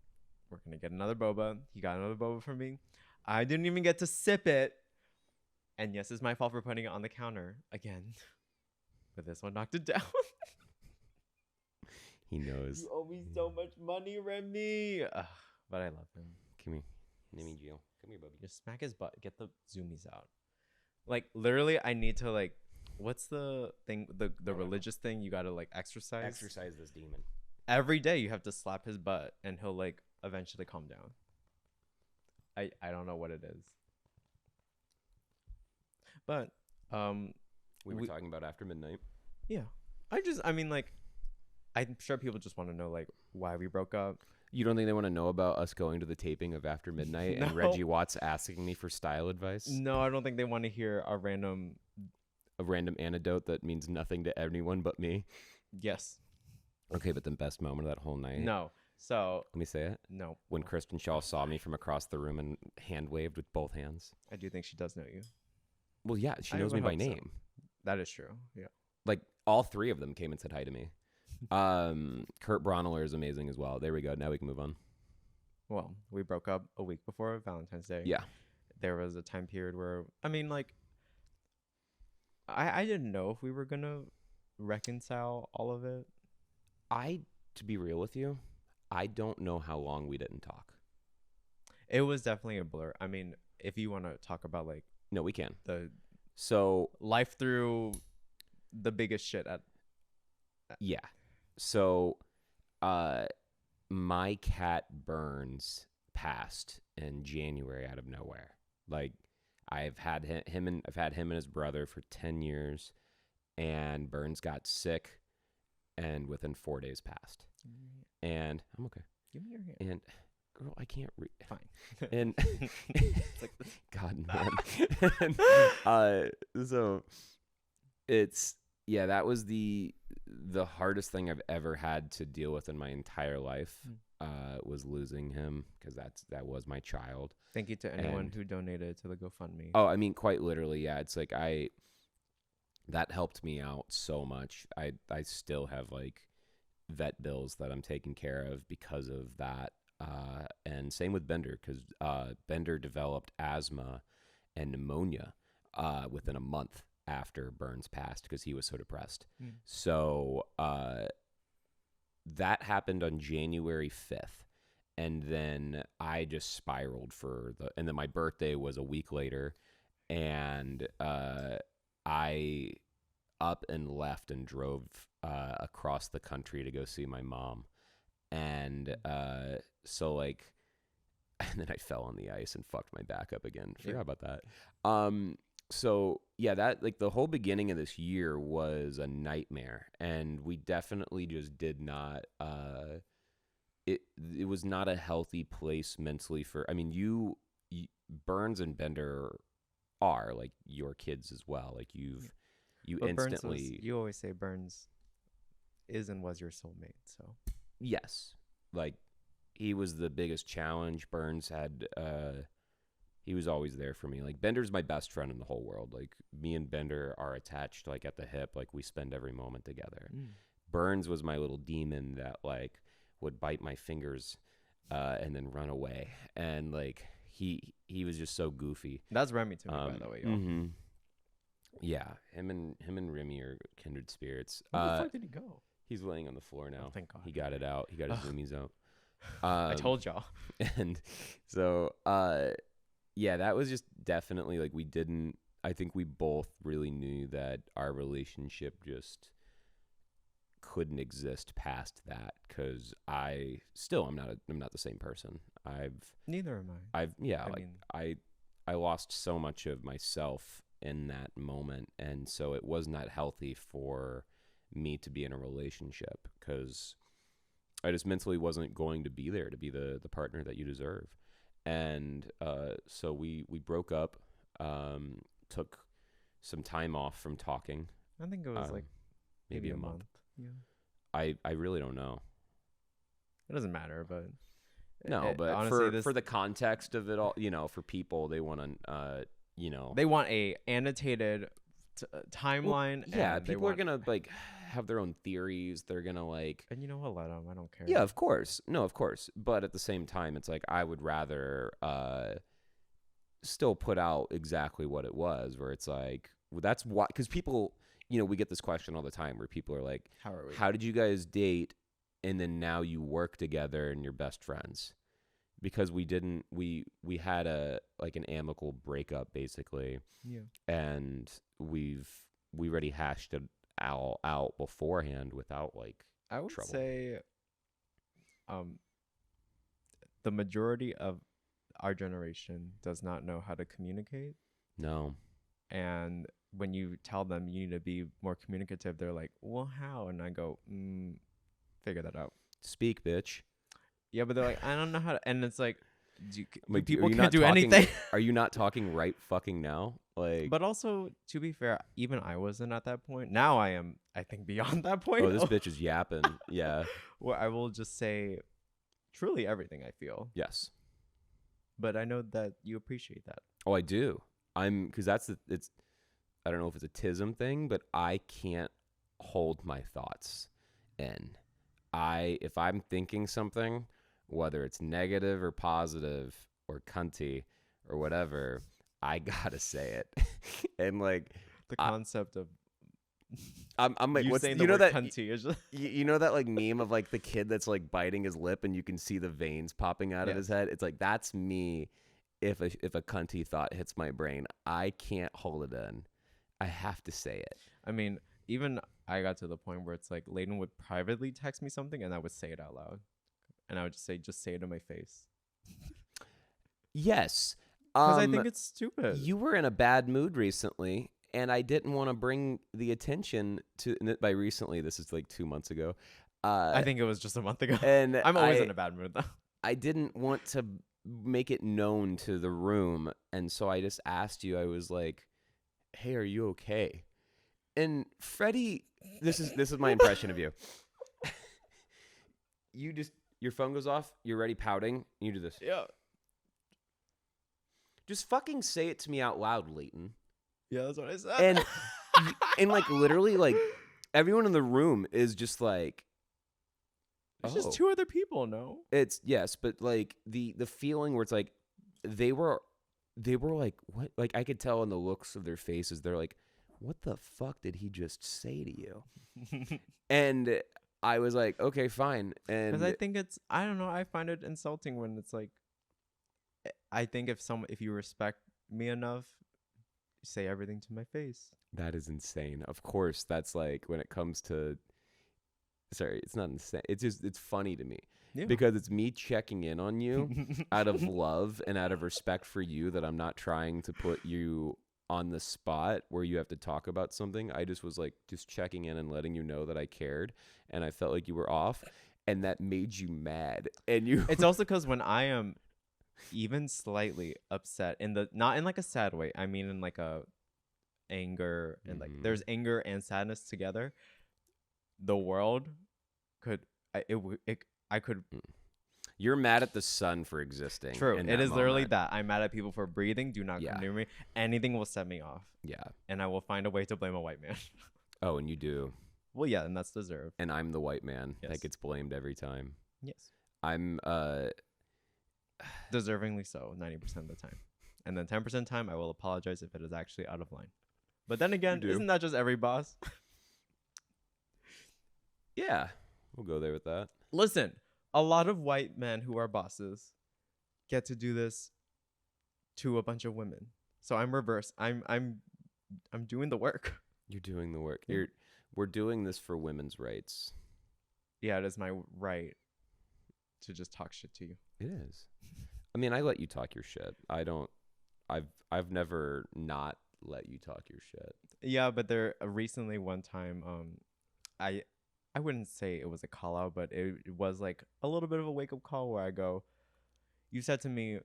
we're gonna get another boba. He got another boba for me. I didn't even get to sip it. And yes, it's my fault for putting it on the counter again. But this one knocked it down. He knows. You owe me so much money, Remy. Ugh, but I love him. Come here. Name me Jill. Come here, Bubby. Just smack his butt. Get the zoomies out. Like, literally, I need to, like, what's the thing, the religious thing you gotta, like, exercise? Exercise this demon. Every day you have to slap his butt, and he'll, like, eventually calm down. I don't know what it is. But, we were talking about After Midnight. Yeah. I mean, like, I'm sure people just want to know, like, why we broke up. You don't think they want to know about us going to the taping of After Midnight and Reggie Watts asking me for style advice? No, I don't think they want to hear a random anecdote that means nothing to anyone but me. Yes. Okay, but the best moment of that whole night. No. So let me say it. No. When Kristen Shaw saw me from across the room and hand waved with both hands. I do think she does know you. Well, yeah, she knows me by name. So. That is true. Yeah. Like all three of them came and said hi to me. Kurt Bronneler is amazing as well. There we go. Now we can move on. Well, we broke up a week before Valentine's Day. Yeah. There was a time period where, I mean, like, I didn't know if we were going to reconcile all of it. To be real with you, I don't know how long we didn't talk. It was definitely a blur. I mean, if you want to talk about, like, no, we can. So life through the biggest shit at. Yeah. So, my cat Burns passed in January out of nowhere. Like, I've had him and his brother for 10 years, and Burns got sick, and within 4 days passed. And I'm okay. Give me your hand. And girl, I can't read. Fine. And it's like God, man. And, so it's. Yeah, that was the hardest thing I've ever had to deal with in my entire life, was losing him, because that was my child. Thank you to anyone who donated to the GoFundMe. Oh, I mean, quite literally, yeah. It's like that helped me out so much. I still have like vet bills that I'm taking care of because of that. And same with Bender, because Bender developed asthma and pneumonia within a month after Burns passed, because he was so depressed. So that happened on January 5th. And then I just spiraled and then my birthday was a week later, and I up and left and drove across the country to go see my mom. And so like, and then I fell on the ice and fucked my back up again. Forgot about that. So yeah, that like the whole beginning of this year was a nightmare, and we definitely just did not. It was not a healthy place mentally for. I mean, you Burns and Bender are like your kids as well. Like you but instantly. You always say Burns is and was your soulmate. So yes, like he was the biggest challenge. Burns had. He was always there for me. Like Bender's my best friend in the whole world. Like me and Bender are attached like at the hip. Like we spend every moment together. Burns was my little demon that like would bite my fingers and then run away. And like he was just so goofy. That's Remy to me, by the way. Mm-hmm. Yeah, him and Remy are kindred spirits. Where the fuck did he go? He's laying on the floor now. Oh, thank God. He got it out. He got his zoomies out. I told y'all. And so yeah, that was just definitely like I think we both really knew that our relationship just couldn't exist past that, because I'm not the same person. Neither am I. I lost so much of myself in that moment, and so it was not healthy for me to be in a relationship, because I just mentally wasn't going to be there to be the partner that you deserve. And so we broke up, took some time off from talking. I think it was like maybe a month. Yeah. I really don't know. It doesn't matter, but no, but honestly, for the context of it all, for people, they want to, they want a annotated timeline. Well, yeah, people are gonna like. have their own theories. They're going to like, And you know what? Let them. I don't care. yeah, of course. No, of course. But at the same time, it's like, I would rather still put out exactly what it was, where it's like, well, that's why, because people, you know, we get this question all the time where people are like, How are we? how did you guys date? And then now you work together and you're best friends. Because we didn't, we had an amicable breakup basically. Yeah. And we already hashed it out beforehand without like I would trouble. say, the majority of our generation does not know how to communicate. No. And when you tell them you need to be more communicative, they're like, well, how? And I go, figure that out. Speak, bitch. Yeah, but they're like, I don't know how to. And it's like, Like, people are you can't not do talking- anything. Are you not talking right fucking now? Like, But also, to be fair, even I wasn't at that point. Now I am, I think, beyond that point. oh, this bitch is yapping. Yeah. Where I will just say truly everything I feel. Yes. But I know that you appreciate that. Oh, I do. Because it's, I don't know if it's a tism thing, but I can't hold my thoughts in. If I'm thinking something, whether it's negative or positive or cunty or whatever, I gotta say it. And like The concept of I'm like, you what's, saying you the know word that cunty is just you know that like meme of like the kid that's like biting his lip and you can see the veins popping out of his head? It's like, that's me. If a cunty thought hits my brain, I can't hold it in. I have to say it. I mean, even I got to the point where it's like Layden would privately text me something and I would say it out loud. And I would just say it to my face. Yes. Because I think it's stupid. You were in a bad mood recently, and I didn't want to bring the attention to, and by recently, this is like 2 months ago. I think it was just a month ago. And I'm always in a bad mood, though. I didn't want to make it known to the room, and so I just asked you. I was like, "Hey, are you okay?" And Freddie, this is my impression of you. Your phone goes off. You're already pouting. You do this. Yeah. Just fucking say it to me out loud, Leighton. Yeah, that's what I said. And like literally, like everyone in the room is just like, It's just two other people, no? It's yes, but like the feeling where it's like they were like, what? Like I could tell in the looks of their faces, they're like, what the fuck did he just say to you? And I was like, okay, fine. And because I think I don't know, I find it insulting when it's like, I think if you respect me enough, say everything to my face. That is insane. Of course, that's like when it comes to. Sorry, it's not insane. It's funny to me because it's me checking in on you out of love and out of respect for you, that I'm not trying to put you on the spot where you have to talk about something. I just was like just checking in and letting you know that I cared, and I felt like you were off, and that made you mad. And you. It's also because when I am even slightly upset not in like a sad way, I mean in like a anger, and like there's anger and sadness together, the world could I could. You're mad at the sun for existing. True. It is literally that. I'm mad at people for breathing. Do not come near me. Anything will set me off. Yeah. And I will find a way to blame a white man. Oh, and you do. Well, yeah, and that's deserved. And I'm the white man that gets blamed every time. Yes. I'm deservingly so 90% of the time. And then 10% of the time I will apologize if it is actually out of line. But then again, isn't that just every boss? Yeah. We'll go there with that. Listen, a lot of white men who are bosses get to do this to a bunch of women. So I'm reverse. I'm doing the work. You're doing the work. Yeah. We're doing this for women's rights. Yeah, it is my right to just talk shit to you. It is. I mean, I let you talk your shit. I've never not let you talk your shit. Yeah, but there recently one time I wouldn't say it was a call out, but it was like a little bit of a wake up call where I go, you said to me,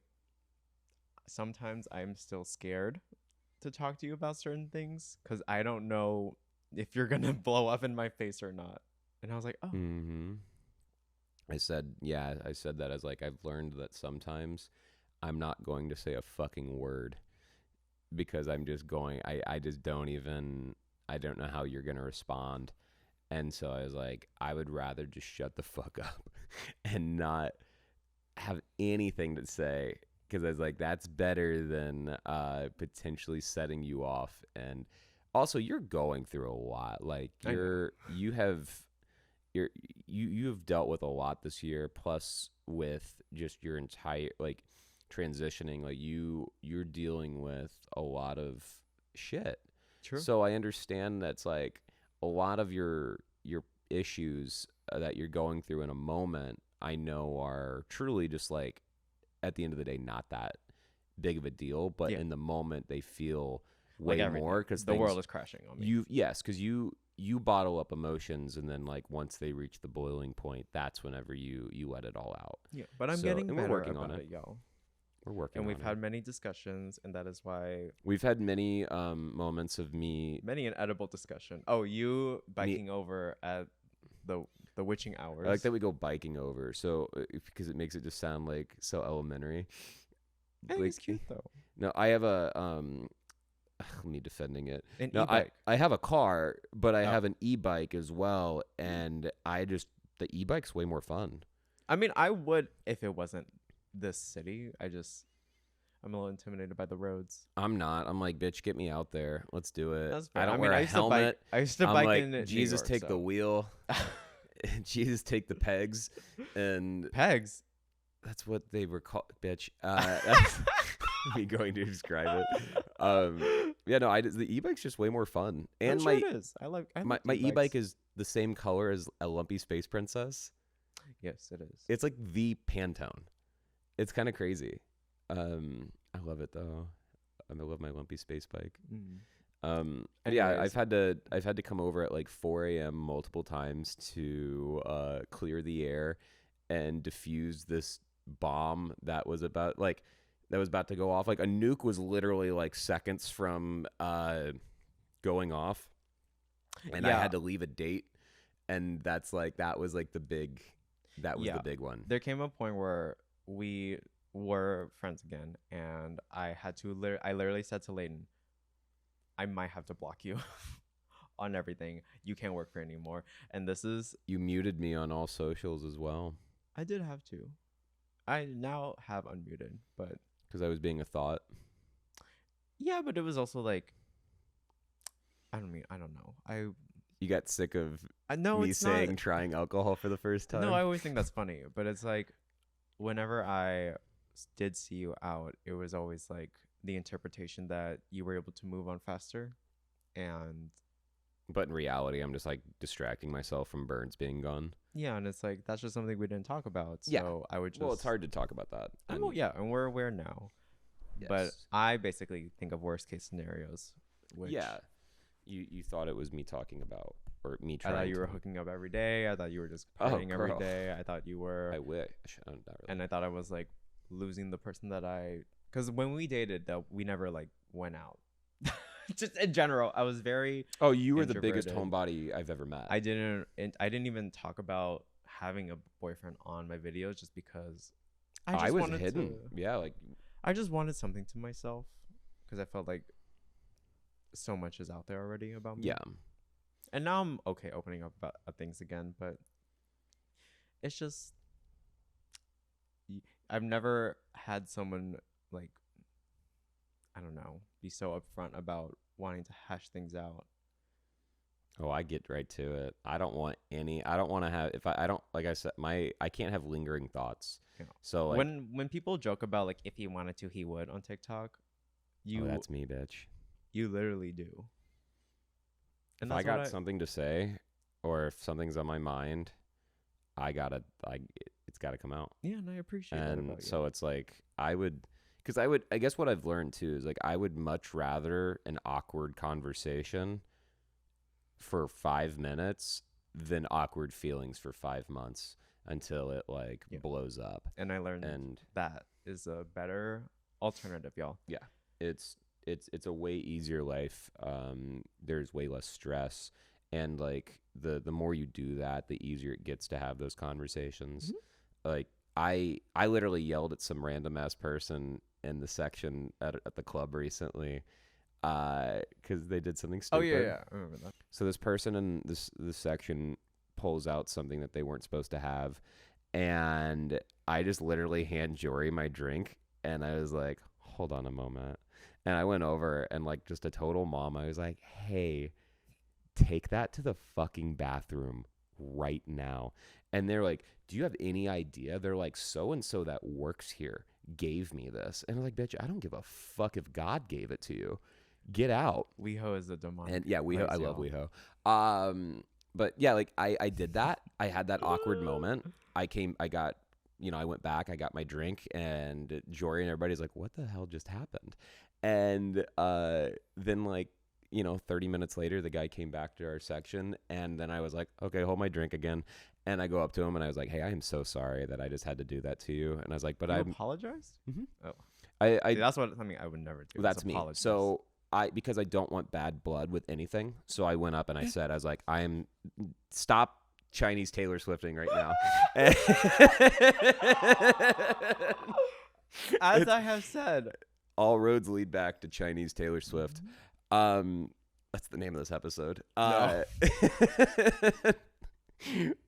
sometimes I'm still scared to talk to you about certain things because I don't know if you're going to blow up in my face or not. And I was like, oh. Mm-hmm. I said that as like, I've learned that sometimes I'm not going to say a fucking word because I'm just going, I just don't even, I don't know how you're going to respond. And so I was like, I would rather just shut the fuck up and not have anything to say, because I was like, that's better than potentially setting you off. And also, you're going through a lot. Like you have dealt with a lot this year, plus with just your entire like transitioning. Like you're dealing with a lot of shit. True. So I understand that's like a lot of your issues that you're going through in a moment, I know are truly just like at the end of the day not that big of a deal, but in the moment they feel way like more because the world is crashing on me. Because you bottle up emotions, and then like once they reach the boiling point, that's whenever you let it all out. Yeah, but I'm getting better, we're working about on it, y'all. We're working and on we've it. had many discussions, and that is why we've had many moments of many an edible discussion. Oh, you biking over at the witching hours. I like that we go biking over, so because it makes it just sound like so elementary. I think it's cute though. No, I have a me defending it. No, e-bike. I have a car, but I have an e-bike as well, and the e-bike's way more fun. I mean, I would if it wasn't this city. I'm a little intimidated by the roads. I'm not. I'm like, bitch, get me out there. Let's do it. That's fair. I don't wear a helmet. I used to bike like, in Jesus, New York, take the wheel. Jesus, take the pegs. And pegs. That's what they were called, bitch. That's me going to describe it. Yeah, no, the e-bike's just way more fun. And I'm sure it is. I like my e-bike is the same color as a lumpy space princess. Yes, it is. It's like the Pantone. It's kind of crazy. I love it though. I love my lumpy space bike. Yeah, I've had to come over at like 4 a.m. multiple times to clear the air and defuse this bomb that was about to go off. Like a nuke was literally like seconds from going off, and I had to leave a date, and that was the big one. There came a point where we were friends again, and I literally said to Layden, I might have to block you on everything. You can't work for anymore. And you muted me on all socials as well. I did have to. I now have unmuted, but because I was being a thought. Yeah, but it was also like, I don't know. You got sick of me saying trying alcohol for the first time? No, I always think that's funny, but it's like whenever I did see you out, it was always like the interpretation that you were able to move on faster, but in reality, I'm just like distracting myself from Burns being gone. Yeah, and it's like that's just something we didn't talk about. So I would just. Well, it's hard to talk about that. And we're aware now. Yes. But I basically think of worst case scenarios. Which you thought it was me talking about or me trying. I thought you were hooking up every day. I thought you were just partying every day. I thought you were. I wish. Not really. And I thought I was like losing the person that because when we dated, we never like went out. Just in general, I was very. Oh, you were the biggest homebody I've ever met. I didn't even talk about having a boyfriend on my videos just because I was hidden. I just wanted something to myself because I felt like so much is out there already about me. Yeah. And now I'm okay opening up about things again, but it's just I've never had someone like, I don't know, be so upfront about wanting to hash things out. Oh, I get right to it. I don't want to have, if I don't, like I said, I can't have lingering thoughts. Yeah. So like, when people joke about like, if he wanted to, he would on TikTok, that's me, bitch. You literally do. And if I got something to say, or if something's on my mind, it's got to come out. Yeah, and I appreciate that about you. And so it's like, I guess what I've learned too is like, I would much rather an awkward conversation for 5 minutes than awkward feelings for 5 months until it blows up. And I learned that is a better alternative, y'all. Yeah. It's a way easier life. There's way less stress, and like the more you do that, the easier it gets to have those conversations. Mm-hmm. Like I literally yelled at some random ass person in the section at the club recently, because they did something Oh stupid. yeah, I remember that. So this person in this section pulls out something that they weren't supposed to have, and I just literally hand Jory my drink, and I was like, hold on a moment. And I went over and like just a total mom. I was like, hey, take that to the fucking bathroom right now. And they're like, do you have any idea? They're like, so-and-so that works here gave me this. And I'm like, bitch, I don't give a fuck if God gave it to you. Get out. WeHo is a demonic. And yeah, WeHo. I love y'all. WeHo. But yeah, like I did that. I had that awkward moment. I went back, I got my drink, and Jory and everybody's like, what the hell just happened? And then like, 30 minutes later, the guy came back to our section, and then I was like, okay, hold my drink again. And I go up to him and I was like, hey, I am so sorry that I just had to do that to you. And I was like, but I apologized? Mhm. Oh. I See, that's something I would never do. that's me. So because I don't want bad blood with anything, so I went up and I said, I was like, stop Chinese Taylor Swifting right now. As I have said, all roads lead back to Chinese Taylor Swift. That's the name of this episode. No.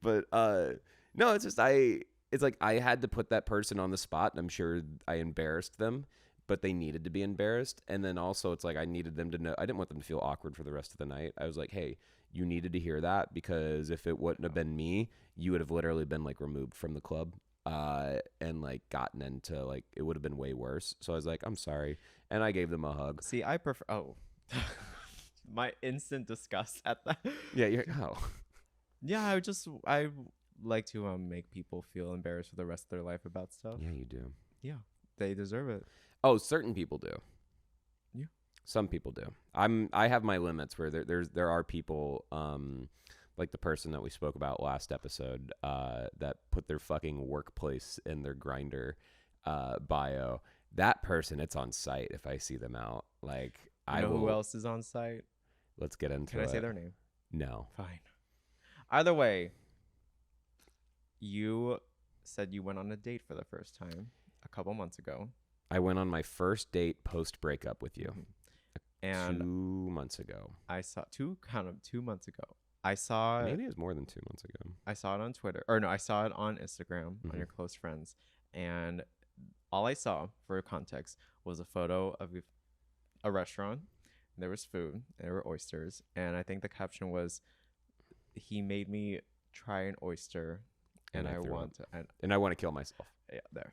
But no, it's just it's like I had to put that person on the spot, and I'm sure I embarrassed them, but they needed to be embarrassed. And then also it's like I needed them to know. I didn't want them to feel awkward for the rest of the night. I was like, hey, you needed to hear that, because if it wouldn't have been me, you would have literally been like removed from the club and like gotten into like, it would have been way worse. So I was like, I'm sorry. And I gave them a hug. see, I prefer. Oh, my instant disgust at that. Yeah, Yeah, I like to make people feel embarrassed for the rest of their life about stuff. Yeah, you do. Yeah, they deserve it. Oh, certain people do. Yeah. Some people do. I have my limits where there are people like the person that we spoke about last episode that put their fucking workplace in their Grindr bio. That person, it's on site if I see them out. Like Who else is on site? Let's get into it. Can I say their name? No. Fine. Either way, you said you went on a date for the first time a couple months ago. I went on my first date post breakup with you. And 2 months ago. I saw 2 months ago. I saw Maybe it was more than 2 months ago. I saw it on Twitter. Or no, I saw it on Instagram on your close friends. And all I saw, for context, was a photo of a restaurant. There was food. There were oysters. And I think the caption was, he made me try an oyster and I want to kill myself. Yeah, there.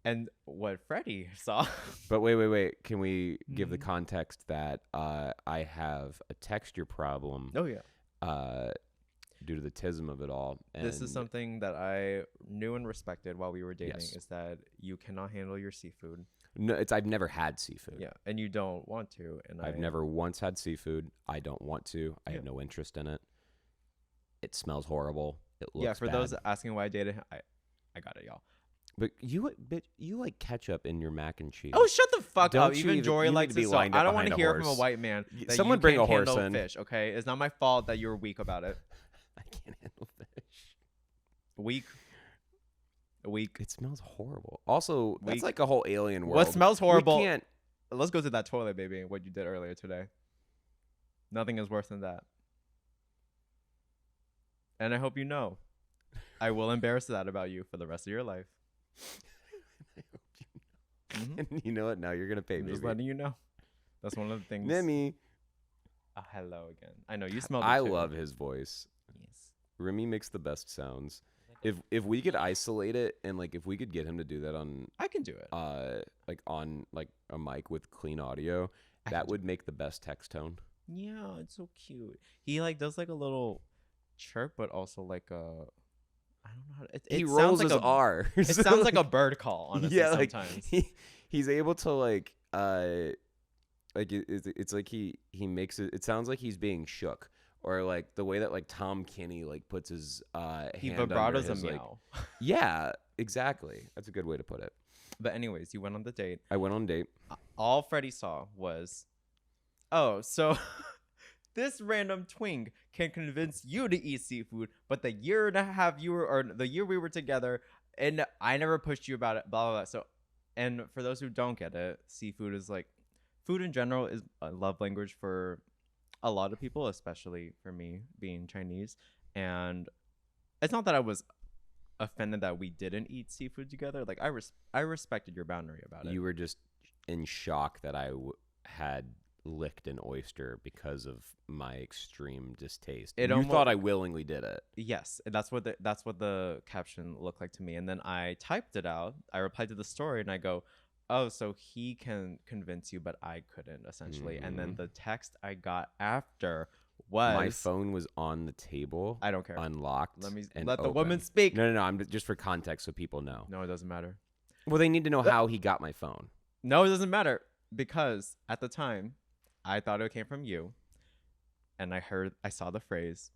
And what Freddie saw. But wait. Can we give the context that I have a texture problem? Oh, yeah. Due to the tism of it all. And this is something that I knew and respected while we were dating, Yes. is that you cannot handle your seafood. No, I've never had seafood. Yeah, and you don't want to. And I've never once had seafood. I don't want to. I have no interest in it. It smells horrible. It looks for bad. those asking why I dated him, I got it, y'all. But you like ketchup in your mac and cheese. Oh, shut the fuck Don't up. you Even Jory you need likes to be it, so lined I up don't want to behind a hear from a horse. white man that Someone you bring can't a horse handle in. fish, okay? It's not my fault that you're weak about it. I can't handle fish. Weak. It smells horrible. Also, that's Weak. like a whole alien world. What smells horrible? We can't. Let's go to that toilet, baby, what you did earlier today. Nothing is worse than that. And I hope you know, I will embarrass that about you for the rest of your life. I hope you know. And you know what? Now you're gonna pay I'm me. just letting you know. That's one of the things. Nemi. Hello again. I know you smelled it I too. love his voice. Yes. Remy makes the best sounds. If we could isolate it and like if we could get him to do that on I can do it. like on like a mic with clean audio, that would make the best text tone. Yeah, it's so cute. He like does like a little chirp, but also like a I don't know how to, He it rolls sounds his like R. It sounds like a bird call, honestly. Yeah, like sometimes. he's able to like it's like he makes it. It sounds like he's being shook, or like the way that like Tom Kenny like puts his He hand vibratos under his, a like, meow. yeah, exactly. That's a good way to put it. But anyways, you went on the date. I went on a date. All Freddie saw was, oh, so this random twink can convince you to eat seafood, but the year we were together, and I never pushed you about it, blah, blah, blah. So, and for those who don't get it, seafood is like food in general is a love language for a lot of people, especially for me being Chinese. And it's not that I was offended that we didn't eat seafood together. Like I respected your boundary about it. You were just in shock that I had licked an oyster because of my extreme distaste. You thought I willingly did it. Yes, and that's what the caption looked like to me. And then I typed it out. I replied to the story and I go, "Oh, so he can convince you, but I couldn't," essentially. And then the text I got after was, my phone was on the table. I don't care. Unlocked. Let the woman speak. No. I'm just for context so people know. No, it doesn't matter. Well, they need to know how he got my phone. No, it doesn't matter because at the time, I thought it came from you, and I saw the phrase,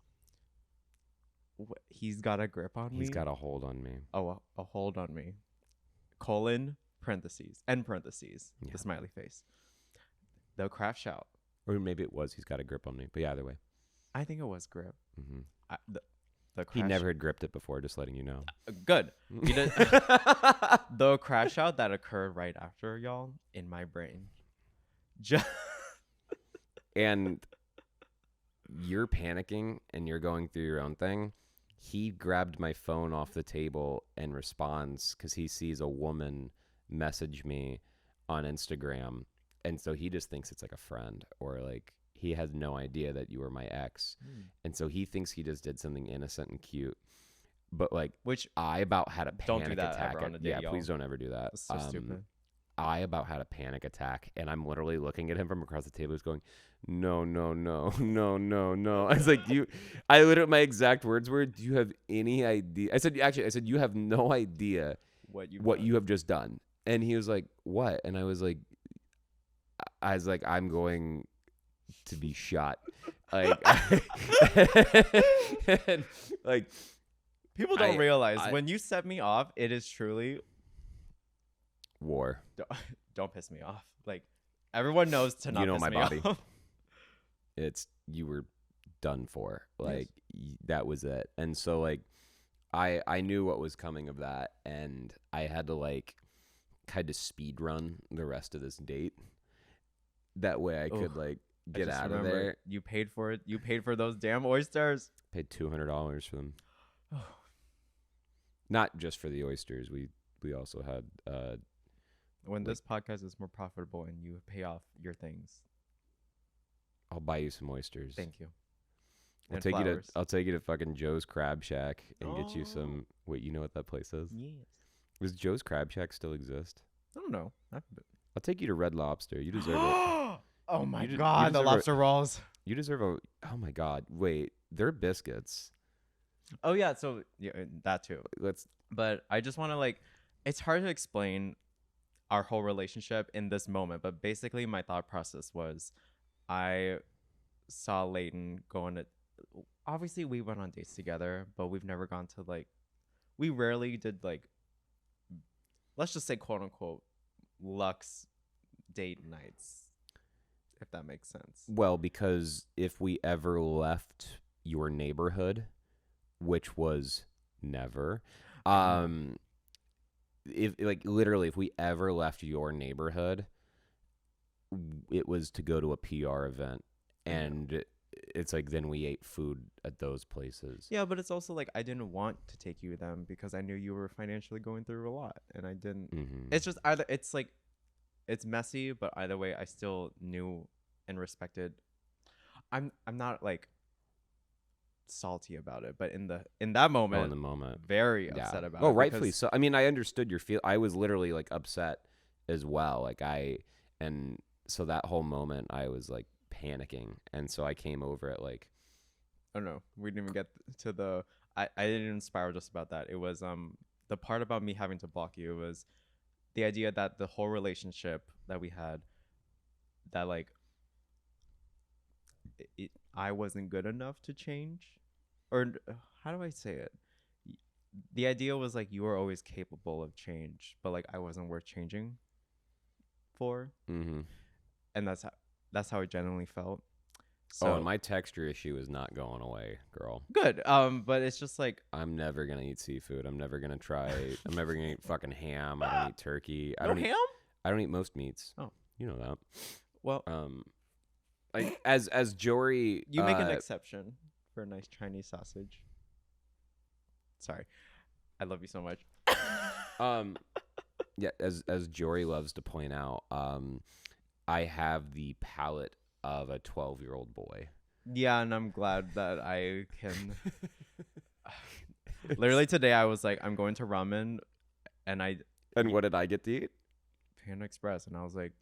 "He's got a grip on me." He's got a hold on me. Oh, a hold on me. Colon, parentheses, end parentheses, the smiley face. The craft shout. Or maybe it was, he's got a grip on me. But yeah, either way. I think it was grip. Mm-hmm. The he never had gripped it before, just letting you know. Good. He did. The crash out that occurred right after, y'all, in my brain. And you're panicking and you're going through your own thing. He grabbed my phone off the table and responds because he sees a woman message me on Instagram. And so he just thinks it's like a friend, or like he has no idea that you were my ex. And so he thinks he just did something innocent and cute. But like, which I about had a panic don't do that attack. ever on a date, y'all. Please don't ever do that. That's so stupid. I about had a panic attack, and I'm literally looking at him from across the table. He's going, no. I was like, I literally, my exact words were, "Do you have any idea?" I said, "You have no idea what you have just done." And he was like, "What?" And I was like, "I'm going to be shot." Like, and, like, people don't realize when you set me off, it is truly war. Don't piss me off. Like, everyone knows to not piss me off. It's, you were done for. Like, that was it. And so, like, I knew what was coming of that, and I had to, like, kind of speed run the rest of this date. That way I could, like, get out of there. You paid for it. You paid for those damn oysters. Paid $200 for them. Not just for the oysters. We also had when this podcast is more profitable and you pay off your things, I'll buy you some oysters. Thank you. I'll take you to fucking Joe's Crab Shack and get you some. Wait, you know what that place is? Yes. Does Joe's Crab Shack still exist? I don't know. I'll take you to Red Lobster. You deserve it. Oh my god, the lobster rolls. You deserve a. Oh my god. Wait, they're biscuits. Oh yeah, so yeah, that too. But I just want to, like, it's hard to explain our whole relationship in this moment, but basically my thought process was, I saw Leighton going to, obviously we went on dates together, but we've never gone to, like, we rarely did, like, let's just say quote unquote luxe date nights, if that makes sense. Well, because if we ever left your neighborhood, which was never, if, like, literally, if we ever left your neighborhood, it was to go to a PR event, and it's like, then we ate food at those places. Yeah, but it's also like, I didn't want to take you to them because I knew you were financially going through a lot, and I didn't. It's just either, it's like, it's messy, but either way, I still knew and respected. I'm not, like, salty about it, but in that moment, very upset about it. Oh, rightfully so. I mean, I understood your feel. I was literally, like, upset as well. Like, and so that whole moment, I was, like, panicking, and so I came over at, like, oh no, we didn't even get to the. I didn't even spiral just about that. It was the part about me having to block you. It was the idea that the whole relationship that we had, that, like, I wasn't good enough to change, or how do I say it? The idea was, like, you were always capable of change, but, like, I wasn't worth changing for. And that's how it genuinely felt. So, and my texture issue is not going away, girl. Good. But it's just like, I'm never gonna eat seafood. I'm never gonna eat fucking ham. I don't eat turkey. I don't eat ham. I don't eat most meats. Oh, you know that. Well, Like as Jory, you make an exception for a nice Chinese sausage. Sorry, I love you so much. yeah, as Jory loves to point out, I have the palate of a 12-year-old boy. Yeah, and I'm glad that I can. Literally today, I was like, I'm going to ramen, and And what did I get to eat? Panda Express, and I was like,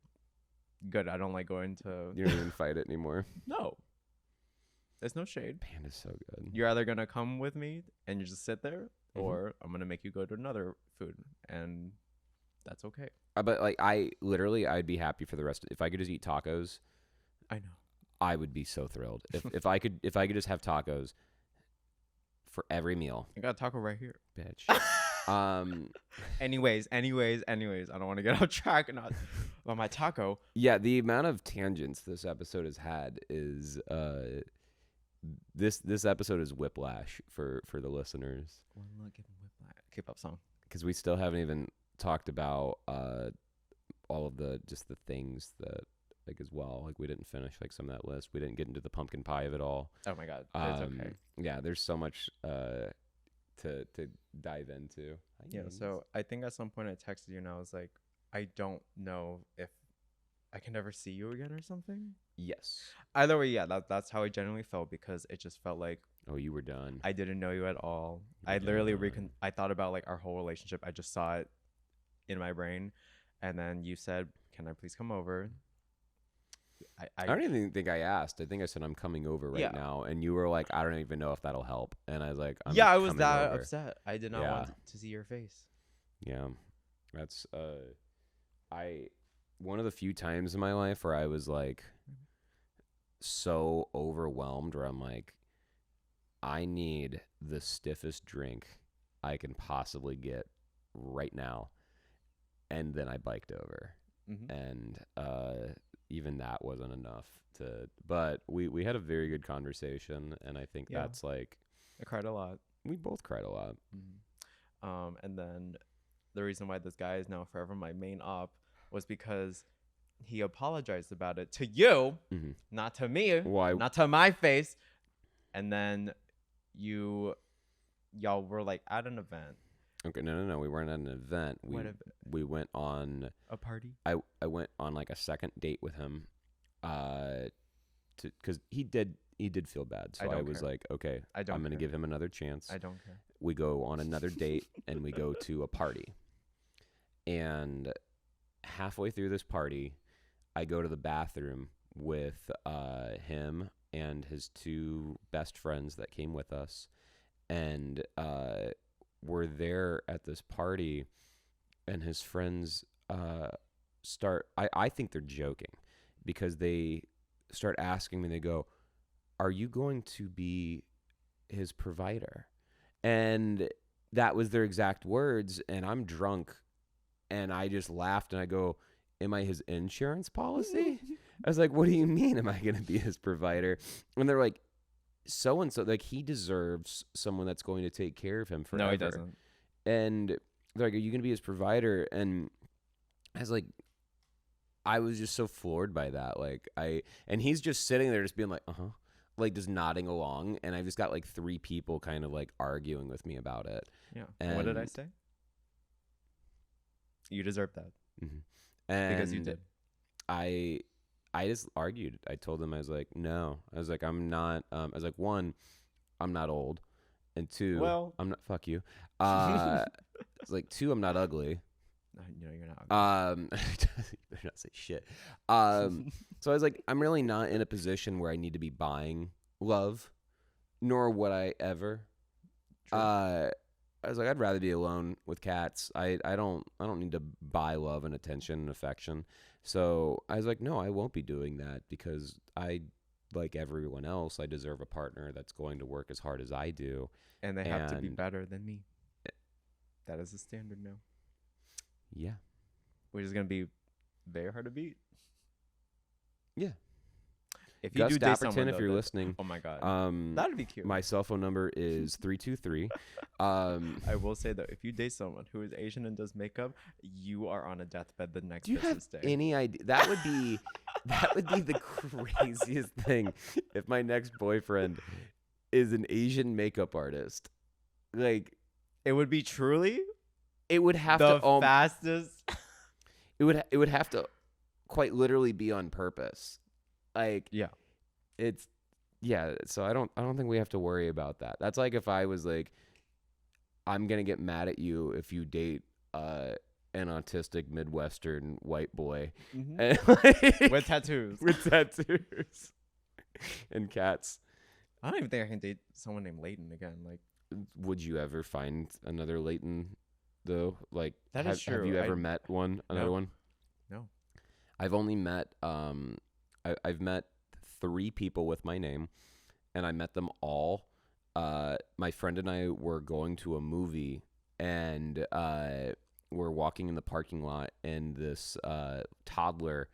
good. I don't like going to. You don't even fight it anymore. No, there's no shade. Panda's so good. You're either gonna come with me and you just sit there, or I'm gonna make you go to another food, and that's okay. But like I'd be happy for the rest if I could just eat tacos. I know. I would be so thrilled if I could just have tacos for every meal. I got a taco right here, Bitch. anyways, I don't want to get off track and on my taco. Yeah, the amount of tangents this episode has had is this episode is whiplash for the listeners. One look at whiplash. K-pop song. Because we still haven't even talked about all of the things that like as well. Like we didn't finish like some of that list. We didn't get into the pumpkin pie of it all. Oh my god, it's okay. Yeah, there's so much to dive into. Yeah, so I think at some point I texted you and I was like, I don't know if I can ever see you again or something. Yes. Either way, yeah, that's how I genuinely felt, because it just felt like, oh, you were done. I didn't know you at all. I literally I thought about like our whole relationship. I just saw it in my brain, and then you said, "Can I please come over?" I don't even think I asked. I think I said I'm coming over right now, and you were like, "I don't even know if that'll help." And I was like, I was that upset. I did not want to see your face. Yeah, that's one of the few times in my life where I was like so overwhelmed where I'm like, I need the stiffest drink I can possibly get right now. And then I biked over. And even that wasn't enough but we had a very good conversation, and I think that's like, I cried a lot. We both cried a lot. And then the reason why this guy is now forever my main op was because he apologized about it to you, not to me. Why? Not to my face. And then y'all were like at an event. Okay, no. We weren't at an event. We went on a party. I went on like a second date with him, because he did feel bad. So I was like, okay, I'm gonna give him another chance. I don't care. We go on another date and we go to a party. And halfway through this party, I go to the bathroom with him and his two best friends that came with us, and we're there at this party, and his friends start, I think they're joking, because they start asking me, they go, "Are you going to be his provider?" And that was their exact words, and I'm drunk, and I just laughed, and I go, "Am I his insurance policy?" I was like, "What do you mean, am I going to be his provider?" And they're like, so-and-so, like, he deserves someone that's going to take care of him forever. No, he doesn't. And they're like, "Are you going to be his provider?" And I was like, I was just so floored by that. Like, and he's just sitting there just being like, like just nodding along. And I've just got like 3 people kind of like arguing with me about it. Yeah. And what did I say? You deserve that. And because you did. I just argued. I told them, I was like, no. I was like, I'm not. I was like, 1, I'm not old, and 2, I'm not. Fuck you. It's like 2, I'm not ugly. No, you're not. You better not say shit. So I was like, I'm really not in a position where I need to be buying love, nor would I ever. I was like, I'd rather be alone with cats. I don't need to buy love and attention and affection. So I was like, no, I won't be doing that, because I, like everyone else, I deserve a partner that's going to work as hard as I do. And they have to be better than me. That is the standard now. Yeah. Which is going to be very hard to beat. Yeah. If you Gus do date someone, Dapperton, if though, you're that- listening, oh my god, um, that'd be cute. my cell phone number is 323. I will say though, if you date someone who is Asian and does makeup, you are on a deathbed the next Do you have business day. any idea? That would be the craziest thing if my next boyfriend is an Asian makeup artist. Like, It would be truly it would have the to fastest. it would have to quite literally be on purpose. Like, Yeah. it's so I don't think we have to worry about that. That's like if I was like, I'm gonna get mad at you if you date an autistic Midwestern white boy and, like, With tattoos. with tattoos and cats. I don't even think I can date someone named Leighton again. Like, Would you ever find another Leighton though? Like, that have, is true. have you ever met another No. one? No. I've only met I've met 3 people with my name, and I met them all. My friend and I were going to a movie, and we're walking in the parking lot, and this toddler,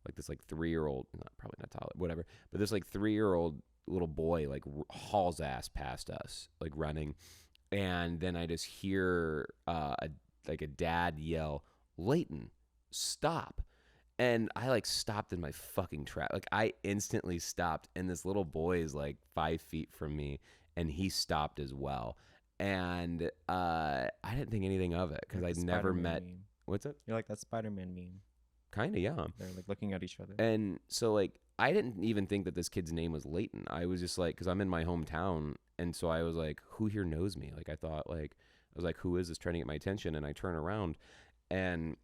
like this 3-year-old, probably not toddler, whatever, but this 3-year-old little boy like hauls ass past us, like running, and then I just hear a dad yell, "Leighton, stop!" And I stopped in my fucking track. Like, I instantly stopped, and this little boy is 5 feet from me, and he stopped as well. And I didn't think anything of it because Like I'd the never Spider-Man met. meme. What's it? You're like that Spider-Man meme. Kind of, yeah. They're looking at each other. And so I didn't even think that this kid's name was Leighton. I was just because I'm in my hometown, and so I was like, who here knows me? I thought I was like, who is this trying to get my attention? And I turn around, and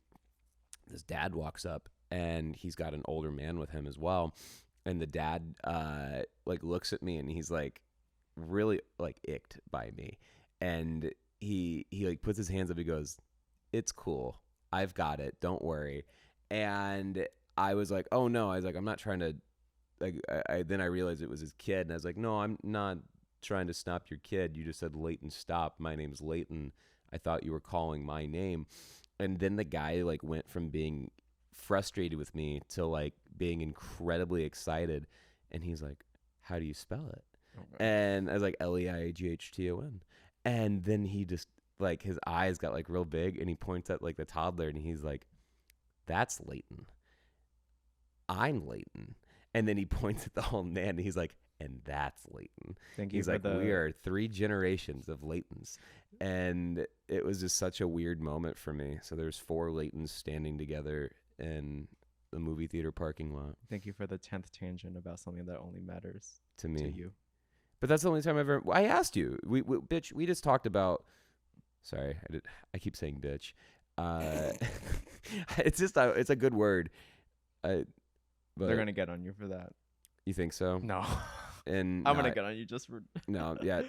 this dad walks up, and he's got an older man with him as well. And the dad looks at me, and he's really icked by me. And he puts his hands up. He goes, "It's cool. I've got it. Don't worry." And I was like, "Oh no!" I was like, "I'm not trying to." Then I realized it was his kid, and I was like, "No, I'm not trying to stop your kid. You just said Leighton, stop. My name's Leighton. I thought you were calling my name." And then the guy went from being frustrated with me to being incredibly excited, and he's like, "How do you spell it?" Okay. And I was like, Leighton. And then he just his eyes got real big, and he points at the toddler, and he's like, "That's Leighton. I'm Leighton." And then he points at the whole man, and he's like, "And that's Leighton." Thank you. He's like, "We are 3 generations of Leightons." And it was just such a weird moment for me. So there's 4 Leightons standing together in the movie theater parking lot. Thank you for the 10th tangent about something that only matters to me. To you. But that's the only time I asked you. Bitch, we just talked about. Sorry, I keep saying bitch. It's just it's a good word. They're gonna get on you for that. You think so? No. And I'm gonna get on you just for. No, yeah,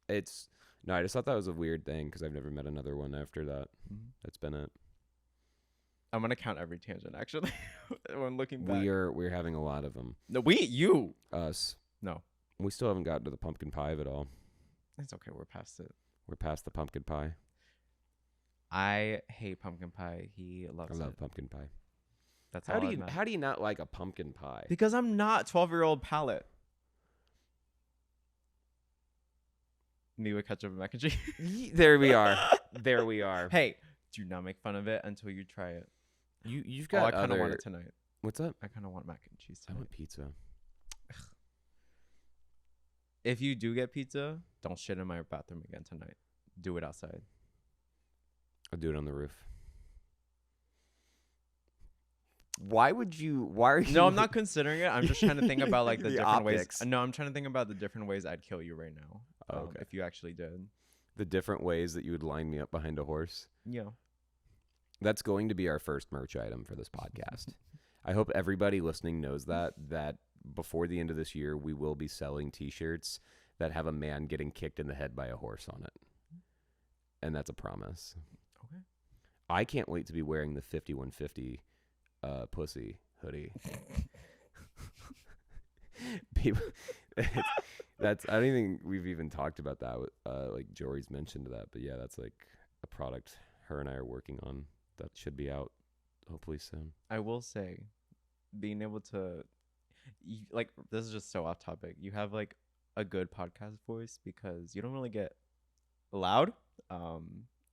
it's no. I just thought that was a weird thing because I've never met another one after that. Mm-hmm. That's been it. I'm gonna count every tangent actually. When looking back, we're having a lot of them. No, you. Us. No. We still haven't gotten to the pumpkin pie of it all. It's okay. We're past it. We're past the pumpkin pie. I hate pumpkin pie. He loves it. I love pumpkin pie. That's how do you not like a pumpkin pie? Because I'm not 12-year-old palate. Me with ketchup and mac and cheese. There we are. There we are. Hey, do not make fun of it until you try it. You've got. I kind of want it tonight. What's up? I kind of want mac and cheese tonight. I want pizza. If you do get pizza, don't shit in my bathroom again tonight. Do it outside. I'll do it on the roof. Why are you? No, I'm not considering it. I'm just trying to think about the different optics. ways. No, I'm trying to think about the different ways I'd kill you right now. Okay. If you actually did. The different ways that you would line me up behind a horse. Yeah. That's going to be our first merch item for this podcast. I hope everybody listening knows that before the end of this year, we will be selling T-shirts that have a man getting kicked in the head by a horse on it. And that's a promise. Okay. I can't wait to be wearing the 5150 pussy hoodie. People, I don't even think we've even talked about that. Jory's mentioned that, but yeah, that's a product her and I are working on that should be out hopefully soon. I will say, being able to, like this is just so off topic. You have like a good podcast voice because you don't really get loud.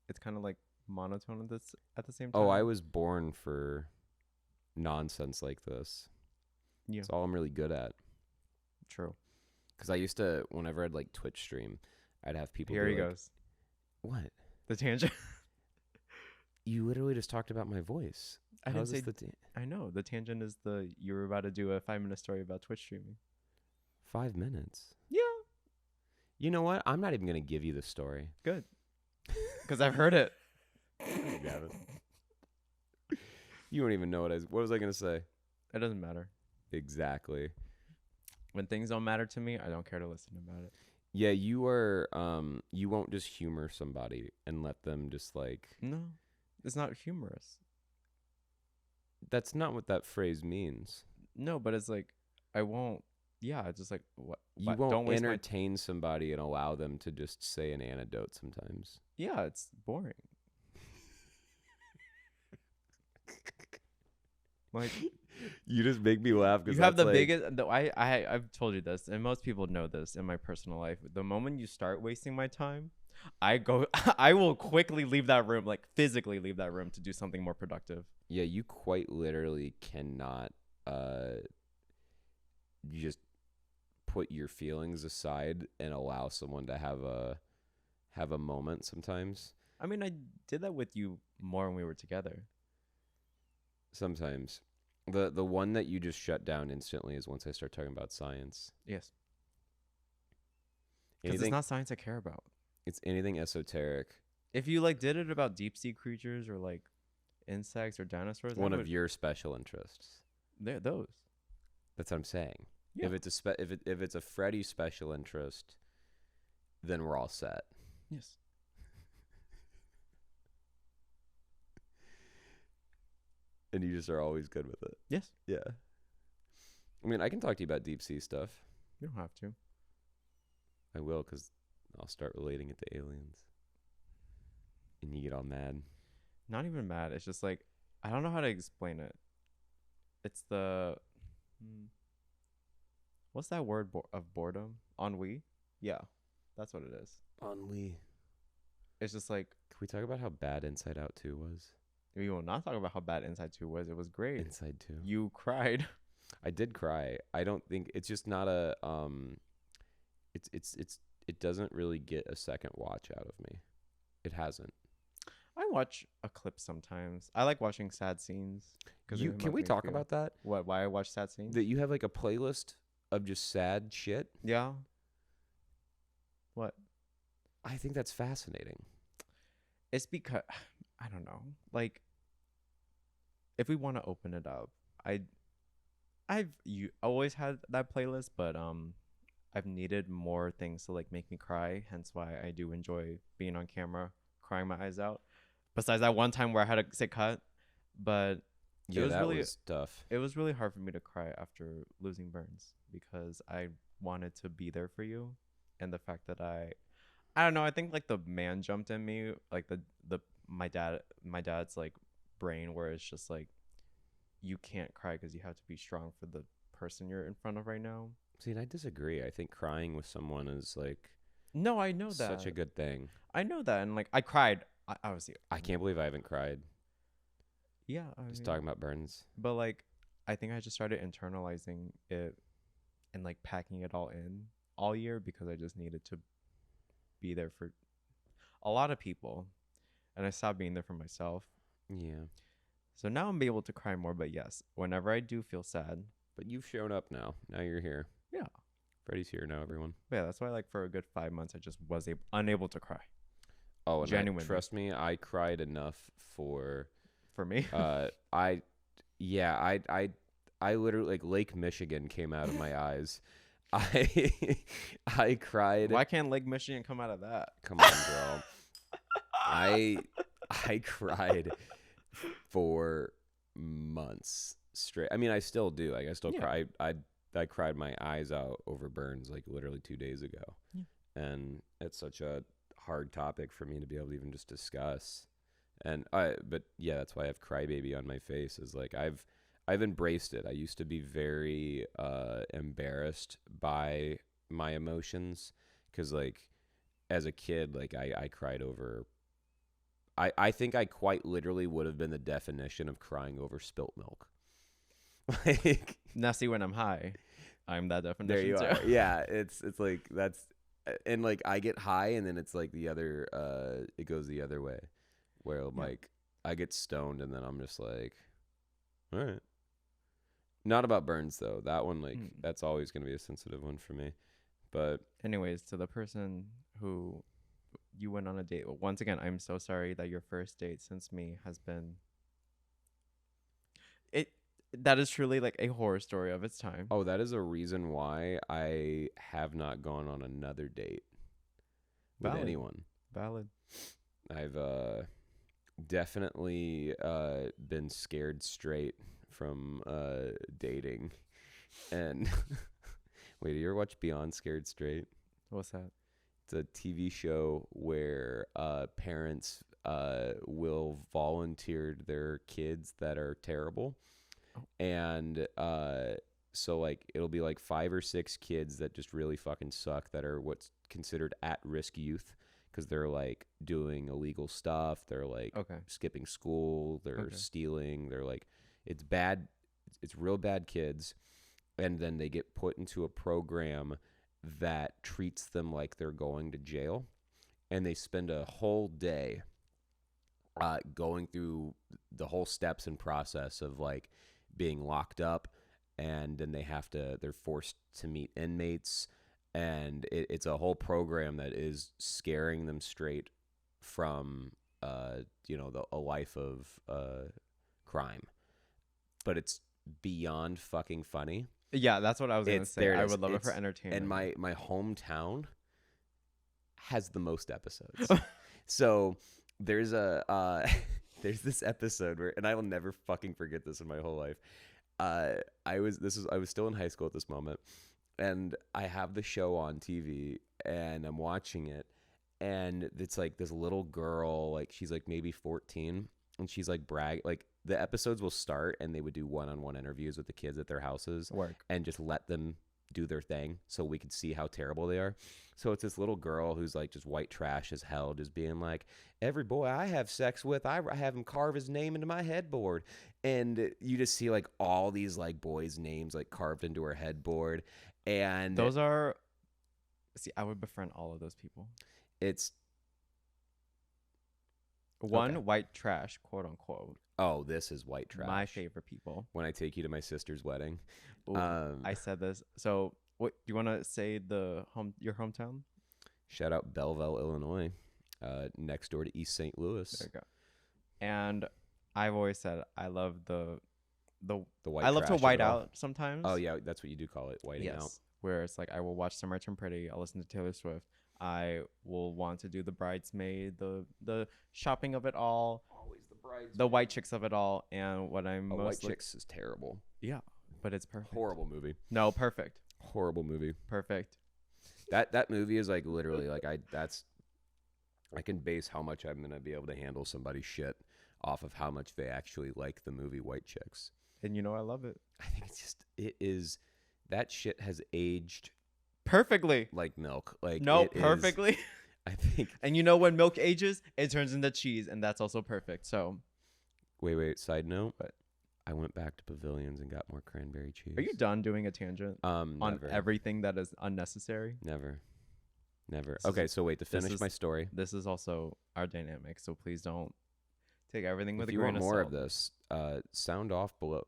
It's kind of like monotone at the same Oh, I time. was born for nonsense like this. Yeah, It's all I'm really good at. true. Because I used to, whenever I'd like Twitch stream, I'd have people Here be he like, goes. "What? The tangent. You literally just talked about my voice. I How didn't is say. this the I know the tangent is the you were about to do a 5 minute story about Twitch streaming. 5 minutes? Yeah, You know what? I'm not even gonna give you the story. good. Because I've heard it. Gavin. You don't even know what was I gonna say? It doesn't matter. Exactly. When things don't matter to me, I don't care to listen about it. Yeah, you are. You won't just humor somebody and let them just like. No, it's not humorous. That's not what that phrase means. No, but it's like I won't. Yeah, it's just like what You but won't don't waste my. entertain somebody and allow them to just say an anecdote sometimes. Yeah, it's boring. Like You just make me laugh because you have the biggest. I've told you this, and most people know this in my personal life. The moment you start wasting my time, I go. I will quickly leave that room, like physically leave that room to do something more productive. Yeah, you quite literally cannot just put your feelings aside and allow someone to have a moment sometimes. I mean, I did that with you more when we were together. Sometimes. The one that you just shut down instantly is once I start talking about science. Yes, because it's not science I care about. It's anything esoteric. If you like did it about deep sea creatures or like insects or dinosaurs, One of your special interests. they're those. That's what I'm saying. Yeah. If it's if it's a Freddie special interest, then we're all set. Yes. And you just are always good with it. Yes. Yeah. I mean, I can talk to you about deep sea stuff. You don't have to. I will, because I'll start relating it to aliens. And you get all mad. Not even mad. It's just like I don't know how to explain it. It's the what's that word of boredom? Ennui? Yeah, that's what it is. Ennui. It's just like Can we talk about how bad Inside Out 2 was? we will not talk about how bad Inside 2 was. It was great. Inside 2. You cried. I did cry. I don't think it's just not a it doesn't really get a second watch out of me. It hasn't. I watch a clip sometimes. I like watching sad scenes. Can we talk about that? What? Why I watch sad scenes? That you have like a playlist of just sad shit? Yeah. What? I think that's fascinating. It's because I don't know. Like, if we want to open it up, I've always had that playlist, but I've needed more things to like make me cry. Hence why I do enjoy being on camera, crying my eyes out. Besides that one time where I had to say cut, but Yeah, was that really was tough. it was really hard for me to cry after losing Burns because I wanted to be there for you, and the fact that I don't know. I think like the man jumped in me, like the my dad's like brain, where it's just like you can't cry because you have to be strong for the person you're in front of right now. See, and I disagree. I think crying with someone is like No, I know that. such a good thing. I know that, and like I cried. Obviously, I can't believe I haven't cried. yeah, Just talking about Burns. But like, I think I just started internalizing it and like packing it all in all year because I just needed to be there for a lot of people, and I stopped being there for myself. Yeah. So now I'm able to cry more. But yes, whenever I do feel sad, But you've shown up now. Now you're here. yeah, Freddie's here now, everyone. yeah. That's why like for a good 5 months I just was unable to cry. Oh, and Genuinely. trust me, I cried enough for Me. I literally like Lake Michigan came out of my eyes. I cried. Why can't Lake Michigan come out of that? Come on, girl. I cried for months straight. I mean, I still do. Like I still cry. I cried my eyes out over Burns like literally 2 days ago. Yeah. And it's such a hard topic for me to be able to even just discuss. And but yeah, that's why I have crybaby on my face. Is like I've embraced it. I used to be very embarrassed by my emotions because, like, as a kid, like I cried over. I think I quite literally would have been the definition of crying over spilt milk. Like, Now see, when I'm high, I'm that definition there you too. are. Yeah, it's like that's, and like I get high, and then it's like the other. It goes the other way, where I'm Yeah. like I get stoned, and then I'm just like, all right. Not about burns though. That one, like, that's always gonna be a sensitive one for me. But Anyways, to the person who you went on a date with, once again, I'm so sorry that your first date since me has been it. That is truly like a horror story of its time. oh, that is a reason why I have not gone on another date with Valid. anyone. Valid. I've definitely been scared straight from dating. And wait, you ever watch Beyond Scared Straight? What's that? It's a TV show where parents will volunteer their kids that are terrible. Oh. And so, like, it'll be like 5 or 6 kids that just really fucking suck, that are what's considered at-risk youth, because they're like doing illegal stuff. They're like Okay. skipping school. They're Okay. stealing. They're like, it's bad. It's real bad kids. And then they get put into a program that treats them like they're going to jail. And they spend a whole day going through the whole steps and process of like being locked up. And then they're forced to meet inmates. And it's a whole program that is scaring them straight from, a life of crime. But it's beyond fucking funny. Yeah, that's what I was gonna say. There it I is. would love it for entertainment. And my hometown has the most episodes. So there's there's this episode where, and I will never fucking forget this in my whole life. I was still in high school at this moment, and I have the show on TV, and I'm watching it, and it's like this little girl, like she's like maybe 14, and she's like like the episodes will start, and they would do one-on-one interviews with the kids at their houses, and just let them do their thing so we could see how terrible they are. So it's this little girl who's like just white trash as hell, just being like, every boy I have sex with, I have him carve his name into my headboard. And you just see like all these like boys' names like carved into her headboard. And those are, see, I would befriend all of those people. It's one, white trash, quote unquote. Oh, this is white trash. My favorite people. When I take you to my sister's wedding. Ooh, I said this. So, what you want to say? Your hometown? Shout out Belleville, Illinois, next door to East St. Louis. There you go. And I've always said I love the white. I love to white out sometimes. Oh yeah, that's what you do call it, whiting out. Where it's like I will watch Summer Turn Pretty. I'll listen to Taylor Swift. I will want to do the bridesmaid, the shopping of it all. Always the bridesmaid. The white chicks of it all. And what I'm most white chicks is terrible. Yeah, but it's perfect. Horrible movie. No, perfect. Horrible movie. Perfect. That movie is like literally like I can base how much I'm gonna be able to handle somebody's shit off of how much they actually like the movie White Chicks. And you know I love it. I think it is that shit has aged perfectly like milk. Like no, perfectly. I think. And you know when milk ages, it turns into cheese, and that's also perfect. So wait. Side note, but I went back to Pavilions and got more cranberry cheese. Are you done doing a tangent on never. everything that is unnecessary? Never. Okay, so wait, to finish my story. This is also our dynamic, so please don't take everything with a If grain of you salt. want more of this, sound off below.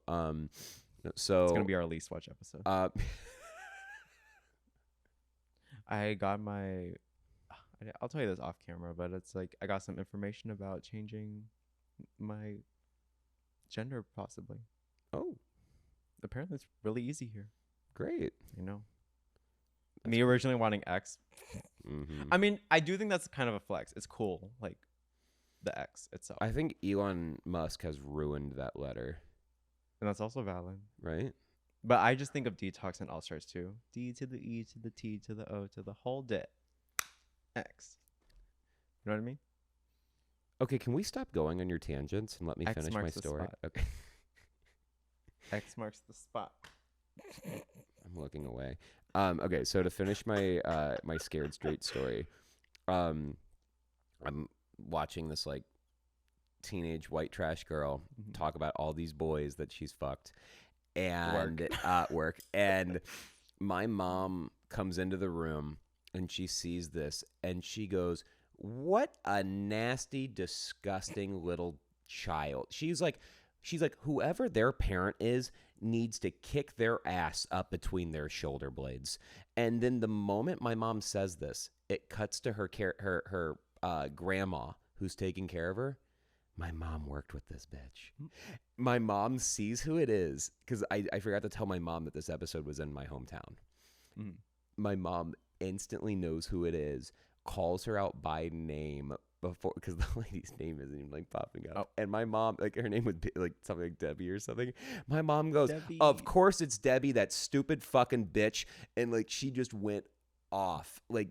So it's gonna be our least watch episode. I got I'll tell you this off camera, but it's like I got some information about changing my gender, possibly. Oh, apparently it's really easy here. Great. You know, me originally wanting X. Mm-hmm. I mean, I do think that's kind of a flex. It's cool, like the X itself. I think Elon Musk has ruined that letter. And that's also valid. Right? But I just think of detox and all stars too. D to the E to the T to the O to the whole dit. X. You know what I mean? Okay, can we stop going on your tangents and let me X finish my marks the story? spot. Okay. X marks the spot. I'm looking away. Okay, so to finish my my scared straight story, I'm watching this like teenage white trash girl talk about all these boys that she's fucked and work. And my mom comes into the room and she sees this and she goes, "What a nasty, disgusting little child." She's like, whoever their parent is needs to kick their ass up between their shoulder blades. And then the moment my mom says this, it cuts to her grandma who's taking care of her. My mom worked with this bitch. My mom sees who it is because I forgot to tell my mom that this episode was in my hometown. My mom instantly knows who it is, calls her out by name before, because the lady's name isn't even like popping up. And my mom, like her name would be like something like Debbie or something. My mom goes, Debbie. Of course it's Debbie, that stupid fucking bitch. And like she just went off. Like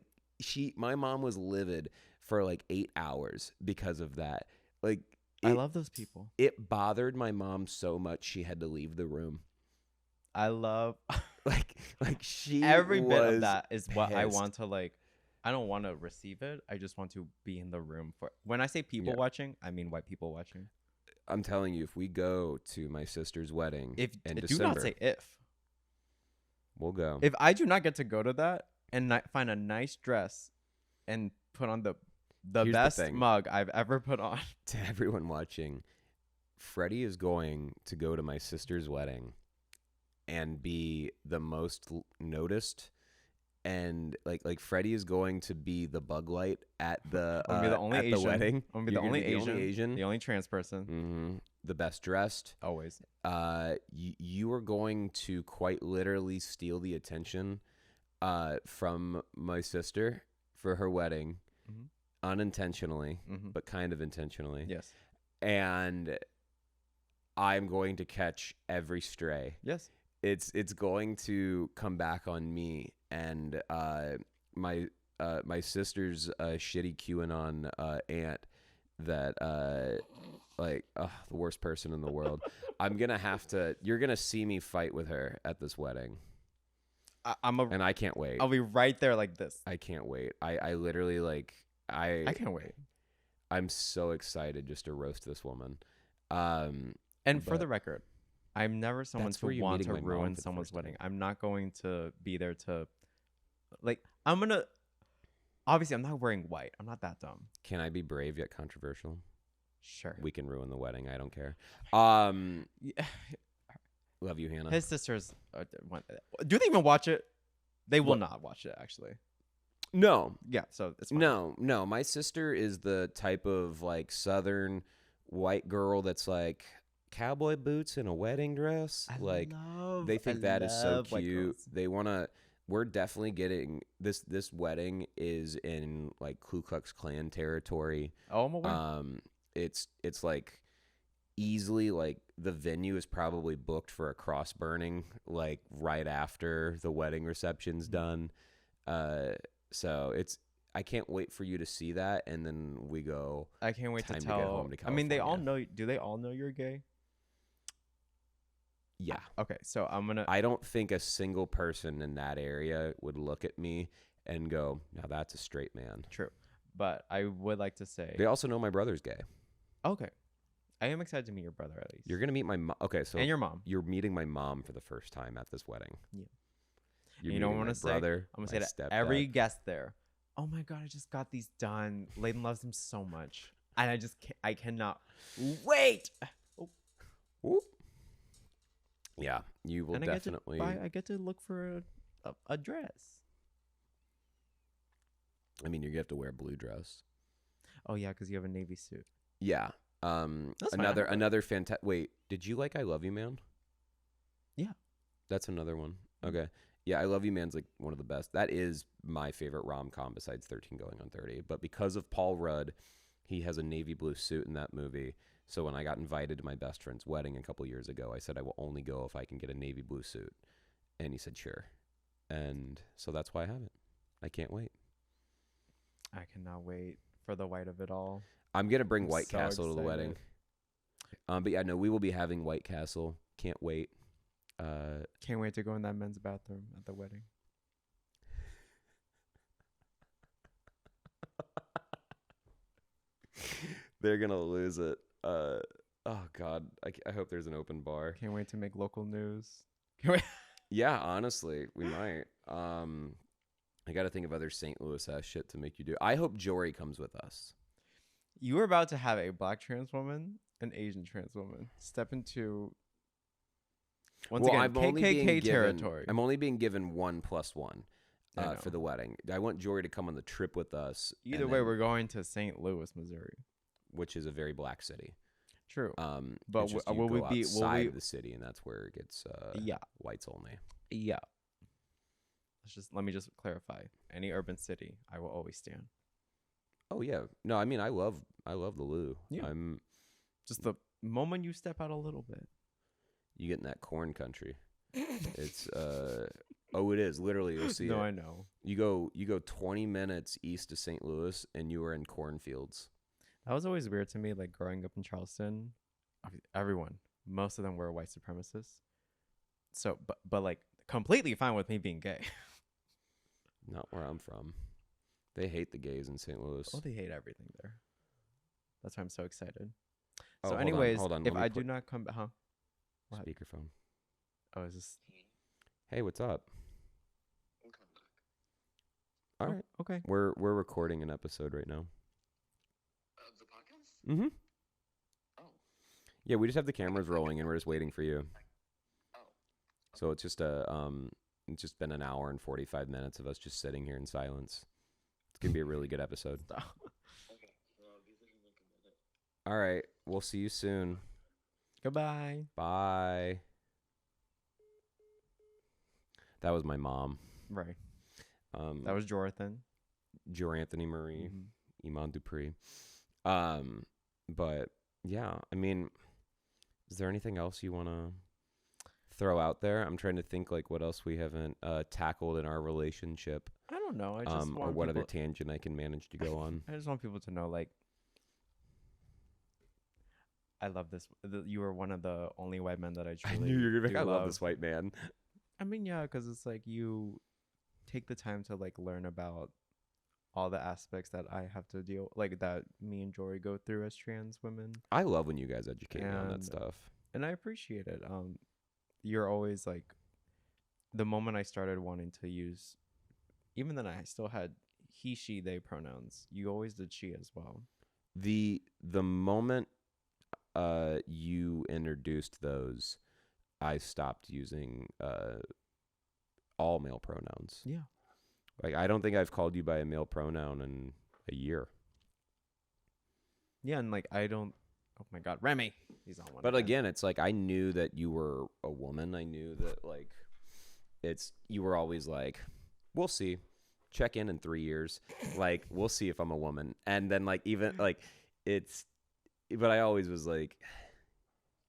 my mom was livid for like 8 hours because of that. Like I love those people. It bothered my mom so much she had to leave the room. I love like she every bit of that is pissed. what I want to like. I don't want to receive it. I just want to be in the room for. When I say people watching, I mean white people watching. I'm telling you, if we go to my sister's wedding in December, do not say if. We'll go. If I do not get to go to that and find a nice dress and put on the best mug I've ever put on. To everyone watching, Freddie is going to go to my sister's wedding and be the most noticed, and like Freddie is going to be the bug light at the the wedding. I'm gonna be the only Asian, the only trans person, the best dressed, always. You are going to quite literally steal the attention from my sister for her wedding. Unintentionally, but kind of intentionally. Yes. And I'm going to catch every stray. Yes. It's going to come back on me, and my sister's shitty QAnon aunt that the worst person in the world. You're gonna see me fight with her at this wedding. And I can't wait. I'll be right there like this. I can't wait. I literally like. I can't wait. I'm so excited just to roast this woman. And for the record, I'm never someone to want to ruin someone's wedding. I'm not going to be there to, like, obviously I'm not wearing white. I'm not that dumb. Can I be brave yet controversial? Sure. We can ruin the wedding. I don't care. Love you, Hannah. His sisters, do they even watch it? They will not watch it, actually. No. Yeah, so it's fine. No. My sister is the type of like Southern white girl that's like cowboy boots and a wedding dress. They think that is so cute. They want to. We're definitely getting this. This wedding is in like Ku Klux Klan territory. Oh, I'm aware. It's like easily like the venue is probably booked for a cross burning like right after the wedding reception's done. So I can't wait for you to see that, and then we go. I can't wait to tell. Get home to California. I mean, they all know. Do they all know you're gay? Yeah. Okay, so I don't think a single person in that area would look at me and go, "Now that's a straight man." True, but I would like to say they also know my brother's gay. Okay, I am excited to meet your brother at least. You're gonna meet my mom. Okay, so and your mom. You're meeting my mom for the first time at this wedding. Yeah. You know what I'm gonna say? I'm gonna say to every guest there, "Oh my god, I just got these done. Layden loves them so much, and I cannot wait." Oh. Yeah, you will definitely. I get to look for a dress. I mean, you're gonna have to wear a blue dress. Oh yeah, because you have a navy suit. Yeah. Another fantastic. Wait, did you like I Love You Man? Yeah. That's another one. Okay. Yeah, I Love You Man's like one of the best. That is my favorite rom-com besides 13 Going on 30. But because of Paul Rudd, he has a navy blue suit in that movie. So when I got invited to my best friend's wedding a couple years ago, I said I will only go if I can get a navy blue suit. And he said, sure. And so that's why I have it. I can't wait. I cannot wait for the white of it all. I'm going to bring White Castle to the wedding. But yeah, no, we will be having White Castle. Can't wait. Can't wait to go in that men's bathroom at the wedding. They're gonna lose it. Oh God, I hope there's an open bar. Can't wait to make local news. Can't wait. Yeah, honestly, we might. I got to think of other St. Louis ass shit to make you do. I hope Jory comes with us. You were about to have a black trans woman, an Asian trans woman step into KKK territory. I'm only being given 1+1 for the wedding. I want Jory to come on the trip with us. Either way, we're going to St. Louis, Missouri, which is a very black city. True. But will we be outside of the city, and that's where it gets whites only. Yeah. Let me just clarify. Any urban city, I will always stand. Oh yeah. No, I mean I love the Lou. Yeah. I'm just the moment you step out a little bit. You get in that corn country. It's it is literally, you'll see. No, it. I know. You go 20 minutes east of St. Louis and you are in cornfields. That was always weird to me, like growing up in Charleston. Most of them were white supremacists. So but like completely fine with me being gay. Not where I'm from. They hate the gays in St. Louis. Oh, they hate everything there. That's why I'm so excited. Oh, so anyways, hold on. If I do not come back, huh? What? Speakerphone. Oh, is this? Hey, what's up? I'm coming back. All right. Okay. We're recording an episode right now. Of the podcast? Mm-hmm. Oh. Yeah, we just have the cameras rolling and we're just waiting for you. Oh. So it's just it's just been an hour and 45 minutes of us just sitting here in silence. It's gonna be a really good episode. Okay. Well, these are like a minute. All right. We'll see you soon. Goodbye. Bye. That was my mom. Right. That was Jonathan. Jor Anthony Marie. Mm-hmm. Iman Dupree. But yeah, I mean, is there anything else you want to throw out there? I'm trying to think like what else we haven't tackled in our relationship. I don't know. I just want or what people, other tangent I can manage to go on. I just want people to know, like, I love this. You are one of the only white men that I truly I knew you were gonna be like, I love love this white man. I mean, yeah, because it's like you take the time to like learn about all the aspects that I have to deal, like that me and Jory go through as trans women. I love when you guys educate me on that stuff. And I appreciate it. You're always like, the moment I started wanting to use, even then I still had he, she, they pronouns. You always did she as well. The moment you introduced those, I stopped using all male pronouns. Yeah. Like, I don't think I've called you by a male pronoun in a year. Yeah, and like I don't. Oh my God, Remy, he's on one. But again, it's like I knew that you were a woman. I knew that like you were always like, we'll see, check in 3 years, like we'll see if I'm a woman. And then like even like it's, but I always was like,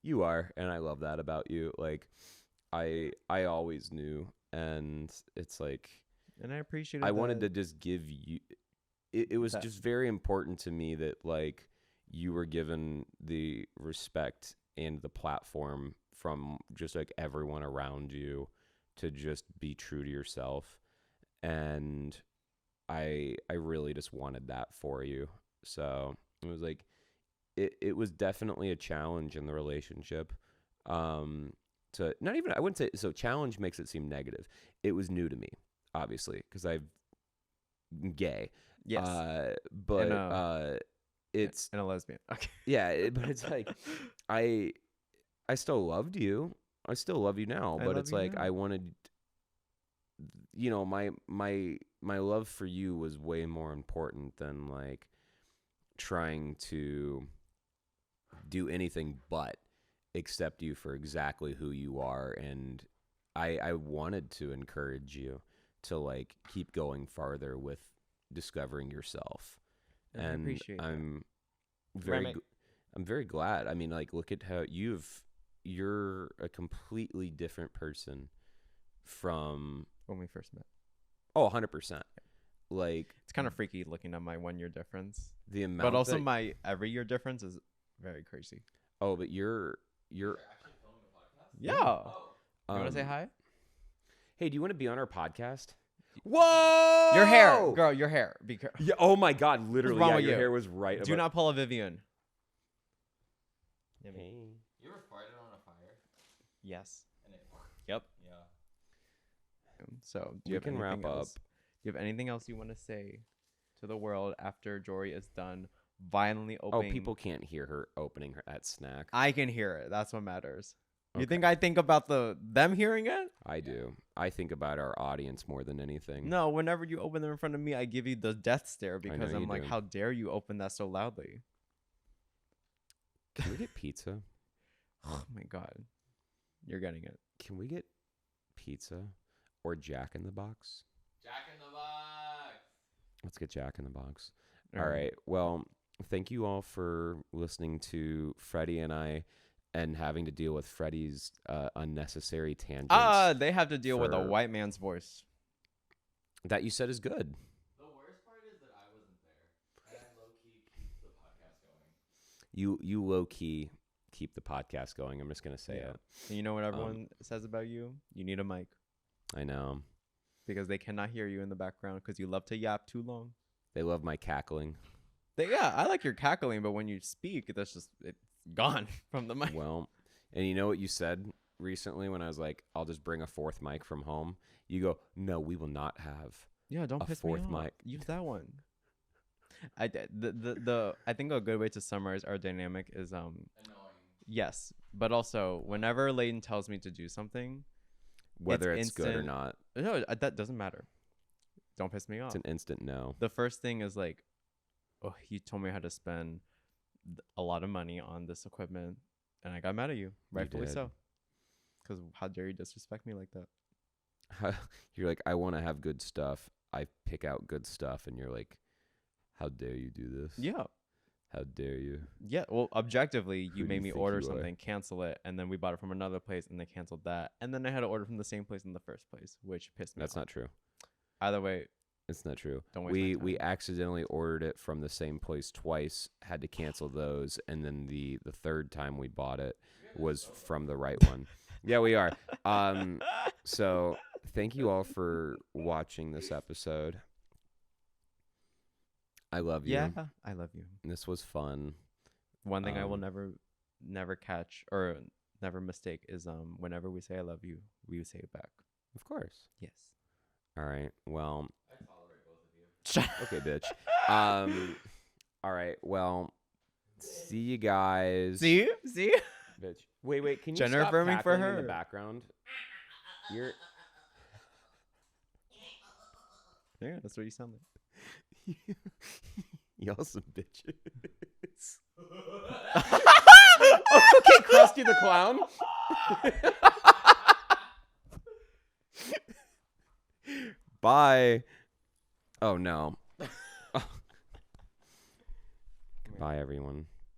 you are, and I love that about you. Like I always knew, and it's like. And I appreciate it. I wanted to just give you it was just very important to me that like you were given the respect and the platform from just like everyone around you to just be true to yourself. And I really just wanted that for you. So it was like it was definitely a challenge in the relationship. To not even, I wouldn't say so, challenge makes it seem negative. It was new to me. Obviously, because I'm gay. Yes. But it's and a lesbian. Okay. Yeah, but it's like I still loved you. I still love you now. But it's like I wanted, my love for you was way more important than like trying to do anything but accept you for exactly who you are. And I wanted to encourage you to like keep going farther with discovering yourself. And I appreciate I'm very glad. I mean, like, look at how you're a completely different person from when we first met. Oh, 100%. Like, it's kind of freaky looking at my 1 year difference. The amount, but also my every year difference is very crazy. Oh, but you're yeah. You want to say hi? Hey, do you want to be on our podcast? Whoa! Your hair, girl. Your hair. Yeah. Oh my God! Literally, wrong yeah, with your you? hair was right. Do not pull a Vivian. Hey. You ever farted on a fire? Yes. And it, Yep. yeah. So do We you have can wrap anything up. else? Do you have anything else you want to say to the world after Jory is done violently Oh, opening? people can't hear her opening that snack. I can hear it. That's what matters. You Okay. think I think about them hearing it? I do. I think about our audience more than anything. No, whenever you open them in front of me, I give you the death stare because know I'm you like, do. how dare you open that so loudly? Can we get pizza? Oh my God. You're getting it. Can we get pizza or Jack in the Box? Jack in the Box. Let's get Jack in the Box. All right. Well, thank you all for listening to Freddie and I and having to deal with Freddie's unnecessary tangents They have to deal with a for- white man's voice. that you said is good. The worst part is that I wasn't there, and I low key keep the podcast going. You low key keep the podcast going. I'm just gonna say Yeah. it. And you know what everyone says about you? You need a mic I know because they cannot hear you in the background because you love to yap too long. they love my cackling. I like your cackling, but when you speak, that's just it's gone from the mic. Well, and you know what you said recently when I was like, I'll just bring a fourth mic from home. You go, no, we will not have. Yeah, don't a piss fourth me off. mic. Use that one. I did the I think a good way to summarize our dynamic is Annoying. yes, but also whenever Layden tells me to do something, Whether it's good or instant. not, No, that doesn't matter. Don't piss me off. it's an instant no. The first thing is like, oh, you told me how to spend a lot of money on this equipment, and I got mad at you, rightfully did. so. Because how dare you disrespect me like that? You're like, I want to have good stuff. I pick out good stuff, and you're like, how dare you do this? Yeah. How dare you? Yeah, well, objectively, Who you do made you me think order you are? something, cancel it, and then we bought it from another place, and they canceled that, and then I had to order from the same place in the first place, which pissed me That's off. not true. Either way, It's not true. Don't waste We my we time. accidentally ordered it from the same place twice, had to cancel those, and then the third time we bought it was from the right one. Yeah, we are. So thank you all for watching this episode. I love you. yeah, I love you. This was fun. One thing I will Um, never catch or never mistake is whenever we say I love you, we say it back. Of course. Yes. All right. Well, I tolerate both of you. okay, bitch. All right. Well, see you guys. See, Bitch. Wait. Can you Gender stop affirming for cackling in her. the background? You're. yeah, that's what you sound like. Y'all some bitches. Okay, Krusty the Clown. Bye. Oh no. Bye, everyone.